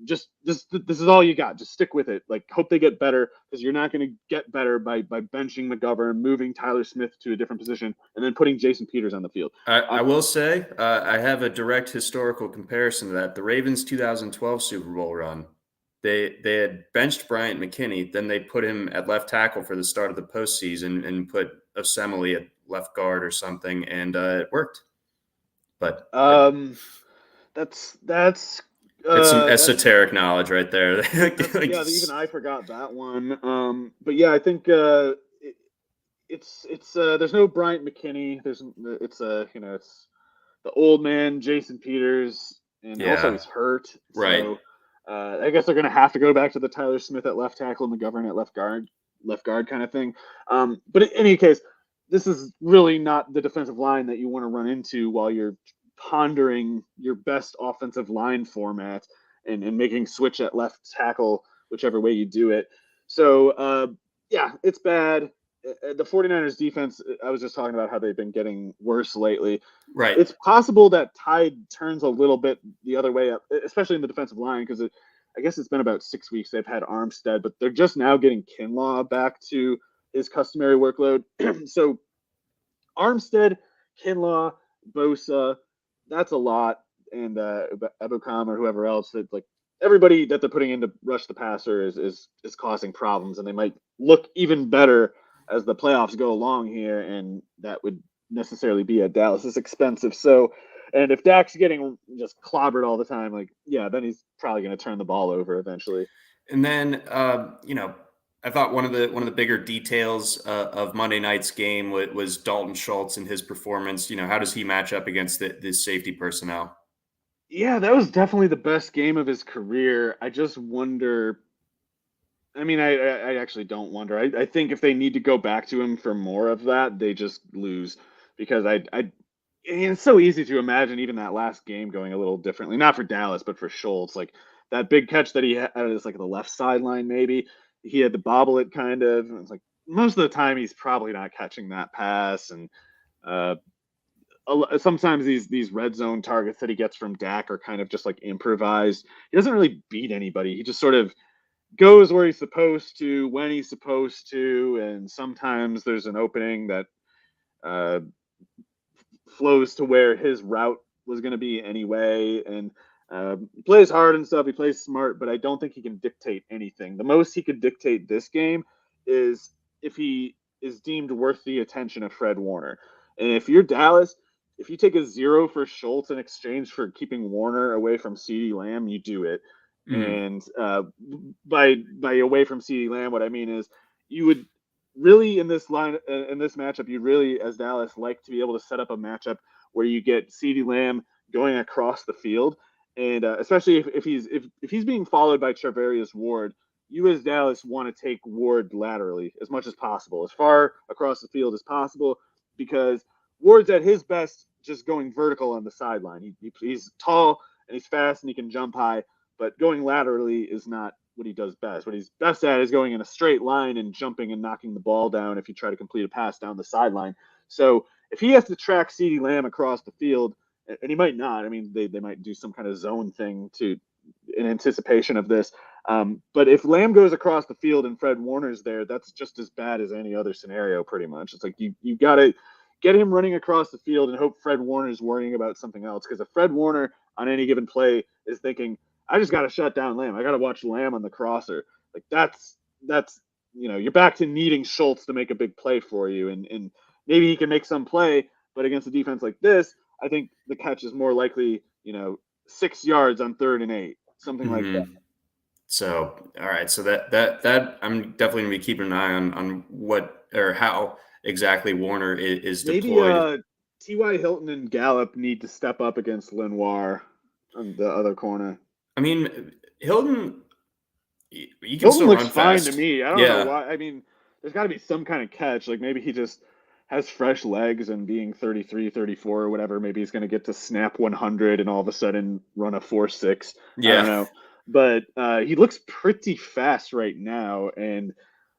Just this is all you got. Just stick with it. Like, hope they get better, because you're not going to get better by benching McGovern, moving Tyler Smith to a different position, and then putting Jason Peters on the field. I will say I have a direct historical comparison to that. The Ravens 2012 Super Bowl run. They had benched Bryant McKinney, then they put him at left tackle for the start of the postseason and put Osemele at left guard or something, and it worked. But that's it's some esoteric knowledge right there. Like, yeah, even I forgot that one. But yeah, I think it's there's no Bryant McKinney. It's the old man Jason Peters, and also he's hurt. Right. So I guess they're going to have to go back to the Tyler Smith at left tackle and McGovern at left guard kind of thing. But in any case, this is really not the defensive line that you want to run into while you're pondering your best offensive line format and making switch at left tackle, whichever way you do it. So, yeah, it's bad. The 49ers defense, I was just talking about how they've been getting worse lately. Right. It's possible that tide turns a little bit the other way up, especially in the defensive line, because I guess it's been about 6 weeks they've had Armstead, but they're just now getting Kinlaw back to his customary workload. So Armstead, Kinlaw, Bosa, that's a lot, and Ebukam or whoever else, that like everybody that they're putting in to rush the passer is causing problems, and they might look even better as the playoffs go along here, and that would necessarily be at Dallas' expensive. So, and if Dak's getting just clobbered all the time, like, yeah, then he's probably going to turn the ball over eventually. And then, I thought one of the bigger details of Monday night's game was Dalton Schultz and his performance. How does he match up against the safety personnel? Yeah, that was definitely the best game of his career. I just wonder. I mean, I actually don't wonder. I think if they need to go back to him for more of that, they just lose, because it's so easy to imagine even that last game going a little differently. Not for Dallas, but for Schultz. Like that big catch that he had is like the left sideline, maybe. He had to bobble it kind of. And it's like most of the time he's probably not catching that pass. And sometimes these red zone targets that he gets from Dak are kind of just like improvised. He doesn't really beat anybody. He just sort of goes where he's supposed to, when he's supposed to, and sometimes there's an opening that flows to where his route was going to be anyway, and he plays hard and stuff. He plays smart, but I don't think he can dictate anything. The most he could dictate this game is if he is deemed worth the attention of Fred Warner. And if you're Dallas, if you take a 0 for Schultz in exchange for keeping Warner away from CeeDee Lamb, you do it. And by away from CeeDee Lamb, what I mean is you would really in this matchup, you'd really, as Dallas, like to be able to set up a matchup where you get CeeDee Lamb going across the field, and especially if he's being followed by Charvarius Ward, you as Dallas want to take Ward laterally as much as possible, as far across the field as possible, because Ward's at his best just going vertical on the sideline. He's tall and he's fast and he can jump high. But going laterally is not what he does best. What he's best at is going in a straight line and jumping and knocking the ball down if you try to complete a pass down the sideline. So if he has to track CeeDee Lamb across the field, and he might not, I mean, they might do some kind of zone thing in anticipation of this. But if Lamb goes across the field and Fred Warner's there, that's just as bad as any other scenario, pretty much. It's like you got to get him running across the field and hope Fred Warner's worrying about something else. Because if Fred Warner on any given play is thinking, I just got to shut down Lamb, I got to watch Lamb on the crosser, like that's you're back to needing Schultz to make a big play for you, and maybe he can make some play, but against a defense like this, I think the catch is more likely 6 yards on 3rd and 8, something like that. So all right, so that I'm definitely gonna be keeping an eye on what or how exactly Warner is deployed. Maybe T.Y. Hilton and Gallup need to step up against Lenoir on the other corner. I mean, Hilton, you can Hilton still looks run fine fast to me. I don't know why. I mean, there's got to be some kind of catch. Like maybe he just has fresh legs and being 33, 34 or whatever, maybe he's going to get to snap 100 and all of a sudden run a 4.6. I don't Yeah. know. But he looks pretty fast right now. And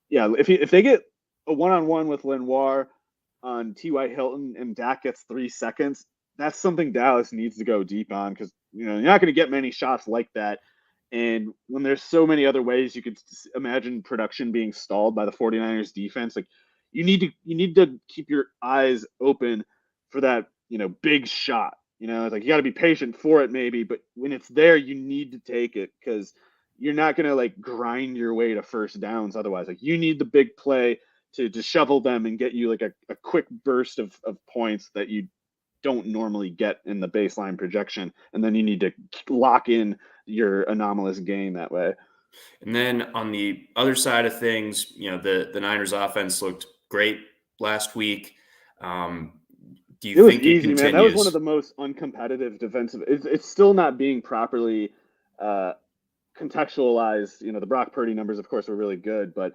yeah, if they get a one-on-one with Lenoir on T.Y. Hilton and Dak gets 3 seconds, that's something Dallas needs to go deep on because you're not going to get many shots like that. And when there's so many other ways you could imagine production being stalled by the 49ers defense, like you need to keep your eyes open for that, big shot. It's like you got to be patient for it maybe, but when it's there, you need to take it because you're not going to like grind your way to first downs otherwise. Like you need the big play to shovel them and get you like a quick burst of points that you don't normally get in the baseline projection. And then you need to lock in your anomalous game that way. And then on the other side of things, the Niners offense looked great last week. Do you It was think it easy, man. That was one of continues? the most uncompetitive defensive. It's still not being properly contextualized. The Brock Purdy numbers, of course, were really good, but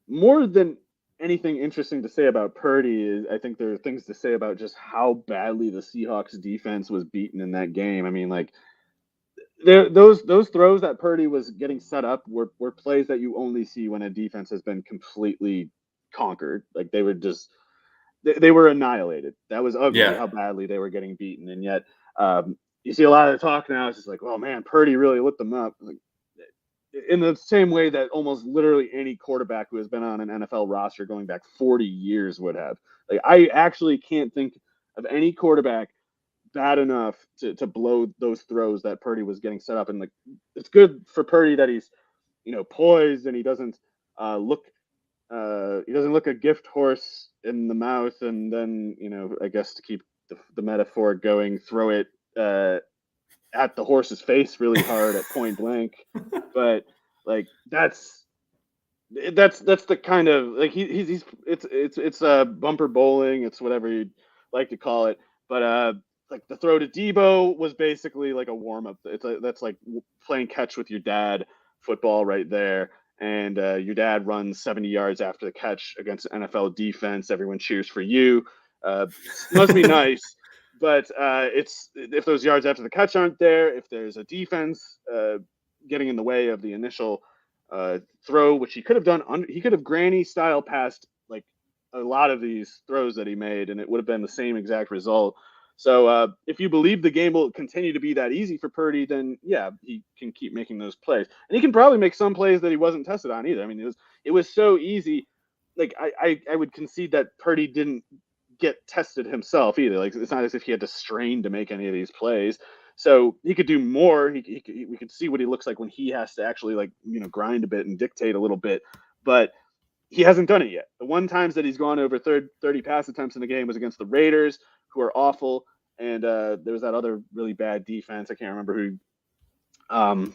more than anything interesting to say about Purdy is I think there are things to say about just how badly the Seahawks defense was beaten in that game. I mean, like those throws that Purdy was getting set up were plays that you only see when a defense has been completely conquered. Like they were annihilated. That was ugly Yeah. how badly they were getting beaten. And yet you see a lot of the talk now. It's just like, oh man, Purdy really lit them up. Like, in the same way that almost literally any quarterback who has been on an NFL roster going back 40 years would have. Like I actually can't think of any quarterback bad enough to blow those throws that Purdy was getting set up. And like it's good for Purdy that he's poised and he doesn't look a gift horse in the mouth and then I guess to keep the metaphor going, throw it at the horse's face really hard at point blank. But like that's the kind of like he's it's bumper bowling, it's whatever you'd like to call it. But like the throw to Debo was basically like a warm up. That's like playing catch with your dad football right there. And your dad runs 70 yards after the catch against an NFL defense. Everyone cheers for you. Must be nice. But it's if those yards after the catch aren't there, if there's a defense getting in the way of the initial throw, which he could have done, he could have granny style passed like a lot of these throws that he made, and it would have been the same exact result. So if you believe the game will continue to be that easy for Purdy, then yeah, he can keep making those plays, and he can probably make some plays that he wasn't tested on either. I mean, it was so easy. Like I would concede that Purdy didn't get tested himself either. Like it's not as if he had to strain to make any of these plays. So he could do more. We could see what he looks like when he has to actually like grind a bit and dictate a little bit, but he hasn't done it yet. The one times that he's gone over 30 pass attempts in the game was against the Raiders, who are awful, and there was that other really bad defense. I can't remember who.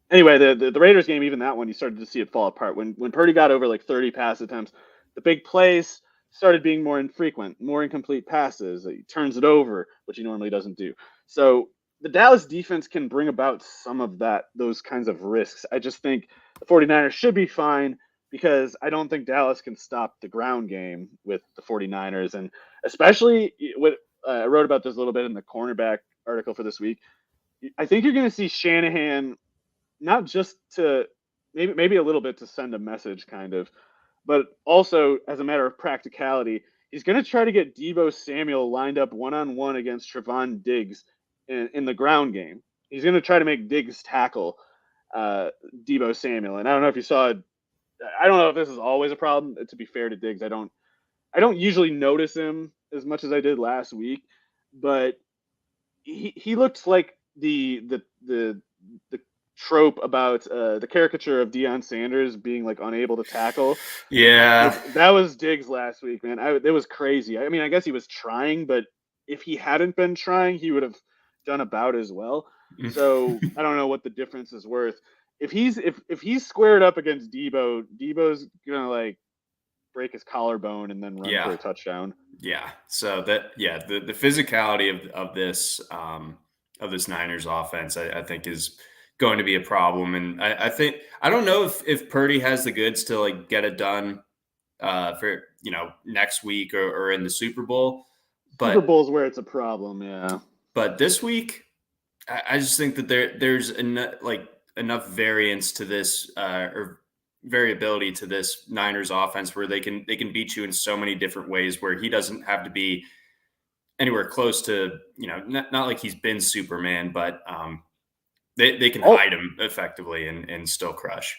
Anyway, the Raiders game, even that one, you started to see it fall apart when Purdy got over like 30 pass attempts. The big plays started being more infrequent, more incomplete passes. He turns it over, which he normally doesn't do. So the Dallas defense can bring about some of those kinds of risks. I just think the 49ers should be fine because I don't think Dallas can stop the ground game with the 49ers. And especially what I wrote about this a little bit in the cornerback article for this week. I think you're going to see Shanahan not just to maybe a little bit to send a message kind of, but also as a matter of practicality, he's going to try to get Deebo Samuel lined up one-on-one against Trevon Diggs in the ground game. He's going to try to make Diggs tackle Deebo Samuel. And I don't know if you saw it. I don't know if this is always a problem. To be fair to Diggs, I don't usually notice him as much as I did last week, but he looks like the trope about the caricature of Deion Sanders being like unable to tackle. Yeah. Like that was Diggs last week, man. It was crazy. I mean, I guess he was trying, but if he hadn't been trying, he would have done about as well. So I don't know what the difference is worth. If he's squared up against Debo's gonna like break his collarbone and then run for Yeah. a touchdown. Yeah. So the physicality of this Niners offense, I think is going to be a problem. And I think I don't know if Purdy has the goods to like get it done for next week or in the Super Bowl. Super But Bowl's where it's a problem, yeah. But this week, I just think that there's enough variance to this or variability to this Niners offense where they can beat you in so many different ways where he doesn't have to be anywhere close to not like he's been Superman, but they can hide him effectively and still crush.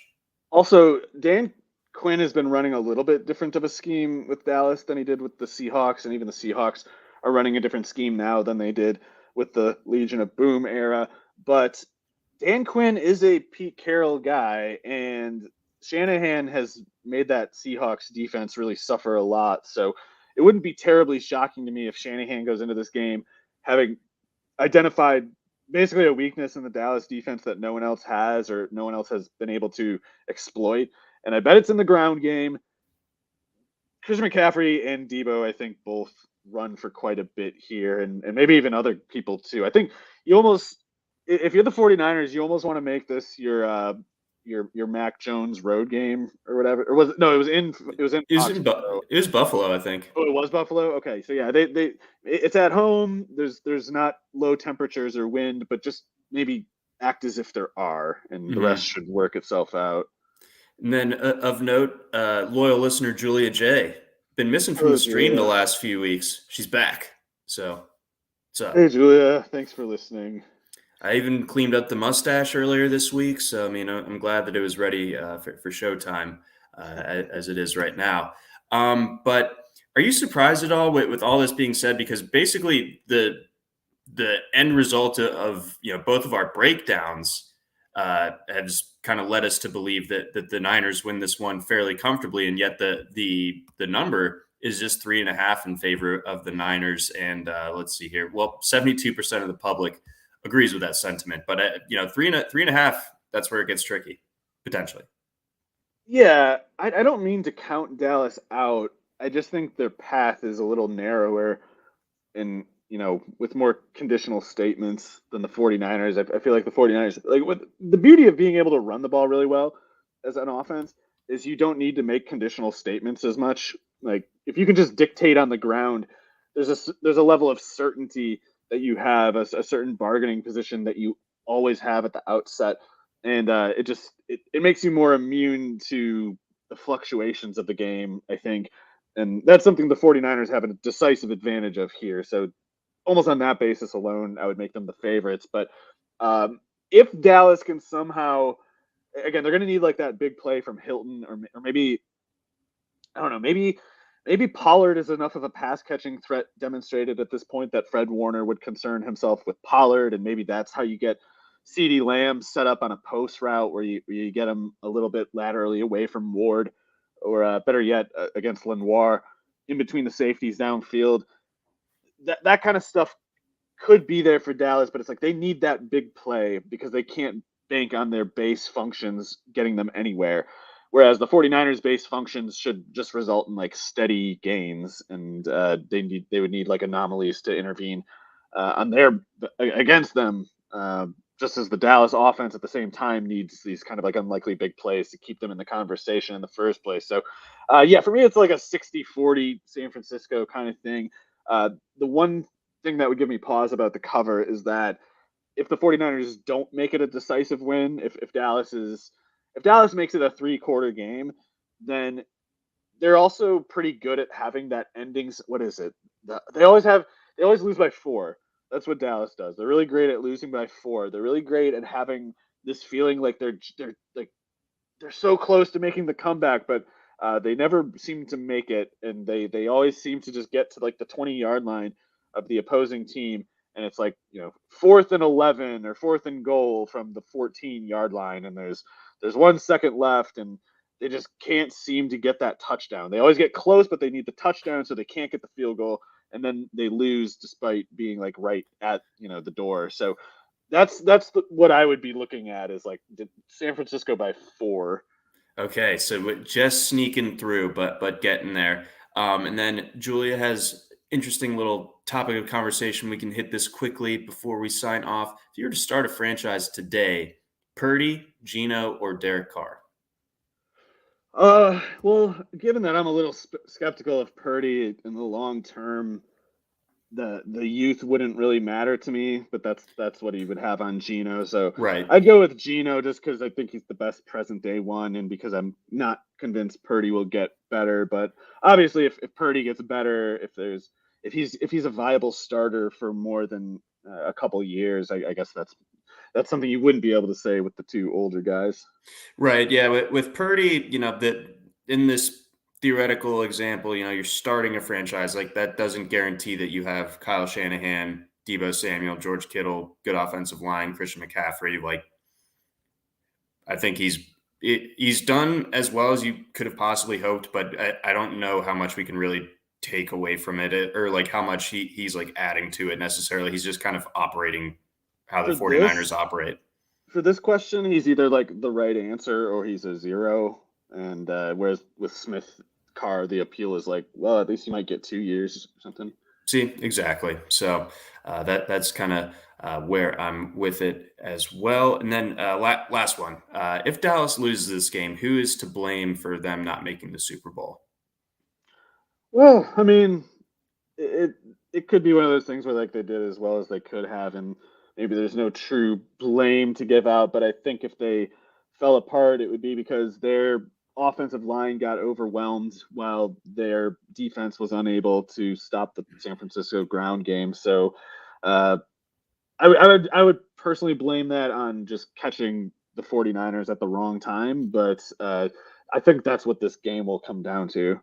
Also, Dan Quinn has been running a little bit different of a scheme with Dallas than he did with the Seahawks, and even the Seahawks are running a different scheme now than they did with the Legion of Boom era. But Dan Quinn is a Pete Carroll guy, and Shanahan has made that Seahawks defense really suffer a lot. So it wouldn't be terribly shocking to me if Shanahan goes into this game having identified basically a weakness in the Dallas defense that no one else has or no one else has been able to exploit. And I bet it's in the ground game. Christian McCaffrey and Debo, I think, both run for quite a bit here, and maybe even other people too. I think you almost, if you're the 49ers, you almost want to make this your Mac Jones road game or whatever. Or was it? No, it was in Foxborough. It was Buffalo, I think. Oh, it was Buffalo. Okay, so yeah, it's at home. There's not low temperatures or wind, but just maybe act as if there are, and the rest should work itself out. And then of note, loyal listener Julia J. Been missing from the stream the last few weeks. She's back. So what's up? Hey Julia, thanks for listening. I even cleaned up the mustache earlier this week, so I mean I'm glad that it was ready for showtime as it is right now. But are you surprised at all with all this being said? Because basically the end result of both of our breakdowns has kind of led us to believe that the Niners win this one fairly comfortably, and yet the number is just 3.5 in favor of the Niners. And let's see here. Well, 72% of the public agrees with that sentiment, but 3.5. That's where it gets tricky potentially. Yeah, I don't mean to count Dallas out. I just think their path is a little narrower, and with more conditional statements than the 49ers. I feel like the 49ers, like with the beauty of being able to run the ball really well as an offense is you don't need to make conditional statements as much. Like if you can just dictate on the ground, there's a level of certainty that you have, a certain bargaining position that you always have at the outset. And it makes you more immune to the fluctuations of the game, I think. And that's something the 49ers have a decisive advantage of here. So almost on that basis alone, I would make them the favorites. But if Dallas can somehow, again, they're going to need like that big play from Hilton, or maybe, I don't know, maybe Pollard is enough of a pass catching threat demonstrated at this point that Fred Warner would concern himself with Pollard, and maybe that's how you get CeeDee Lamb set up on a post route where you get him a little bit laterally away from Ward, or better yet, against Lenoir in between the safeties downfield. That kind of stuff could be there for Dallas, but it's like they need that big play because they can't bank on their base functions getting them anywhere. Whereas the 49ers base functions should just result in like steady gains, and they would need like anomalies to intervene on their against them, just as the Dallas offense at the same time needs these kind of like unlikely big plays to keep them in the conversation in the first place. So yeah, for me it's like a 60-40 San Francisco kind of thing. The one thing that would give me pause about the cover is that if the 49ers don't make it a decisive win, if Dallas makes it a 3-quarter game, then they're also pretty good at having that endings. What is it? They always lose by 4. That's what Dallas does. They're really great at losing by 4. They're really great at having this feeling like they're so close to making the comeback, but they never seem to make it, and they always seem to just get to like the 20-yard line of the opposing team, and it's like 4th and 11 or 4th and goal from the 14-yard line, and there's 1 second left, and they just can't seem to get that touchdown. They always get close, but they need the touchdown, so they can't get the field goal, and then they lose despite being like right at the door. So that's what I would be looking at is like San Francisco by 4. Okay, so just sneaking through, but getting there. And then Julia has interesting little topic of conversation. We can hit this quickly before we sign off. If you were to start a franchise today, Purdy, Geno, or Derek Carr? Well, given that I'm a little skeptical of Purdy in the long term, the youth wouldn't really matter to me, but that's what he would have on Geno. So Right. I'd go with Geno just because I think he's the best present day one, and because I'm not convinced Purdy will get better. But obviously, if Purdy gets better, if he's a viable starter for more than a couple years, I guess that's something you wouldn't be able to say with the two older guys. Right. Yeah. With Purdy, that in this theoretical example, you're starting a franchise like that doesn't guarantee that you have Kyle Shanahan, Debo Samuel, George Kittle, good offensive line, Christian McCaffrey. Like, I think he's done as well as you could have possibly hoped, but I don't know how much we can really take away from it, or like how much he's like adding to it necessarily. He's just kind of operating how the For 49ers this, operate. for this question, he's either like the right answer or he's a zero. And whereas with Smith Carr, the appeal is like, well, at least you might get 2 years or something. See, exactly. So that's kind of where I'm with it as well. And then last one: if Dallas loses this game, who is to blame for them not making the Super Bowl? Well, I mean, it it could be one of those things where like they did as well as they could have, and maybe there's no true blame to give out. But I think if they fell apart, it would be because their offensive line got overwhelmed while their defense was unable to stop the San Francisco ground game. So uh, I would personally blame that on just catching the 49ers at the wrong time, but I think that's what this game will come down to.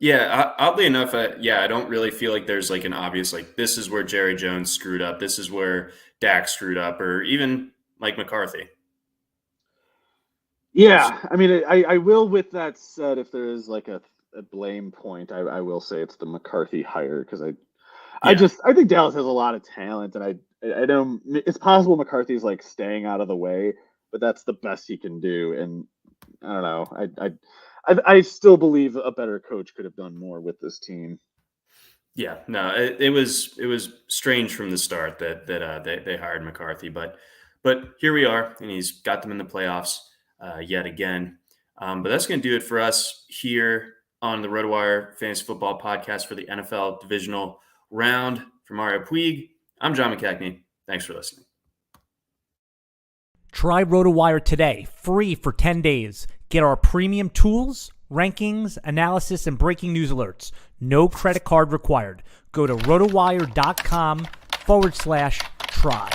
Yeah, oddly enough, I don't really feel like there's like an obvious like this is where Jerry Jones screwed up, this is where Dak screwed up, or even Mike McCarthy. Yeah, I mean, I will. With that said, if there is like a blame point, I will say it's the McCarthy hire because Yeah, I think Dallas has a lot of talent, and I know it's possible McCarthy's like staying out of the way, but that's the best he can do. And I don't know, I still believe a better coach could have done more with this team. yeah, no, it was strange from the start that they hired McCarthy, but here we are, and he's got them in the playoffs yet again. But that's going to do it for us here on the RotoWire Fantasy Football Podcast for the NFL Divisional Round. For Mario Puig, I'm John McKechnie. Thanks for listening. Try RotoWire today, free for 10 days. Get our premium tools, rankings, analysis, and breaking news alerts. No credit card required. Go to rotowire.com/try.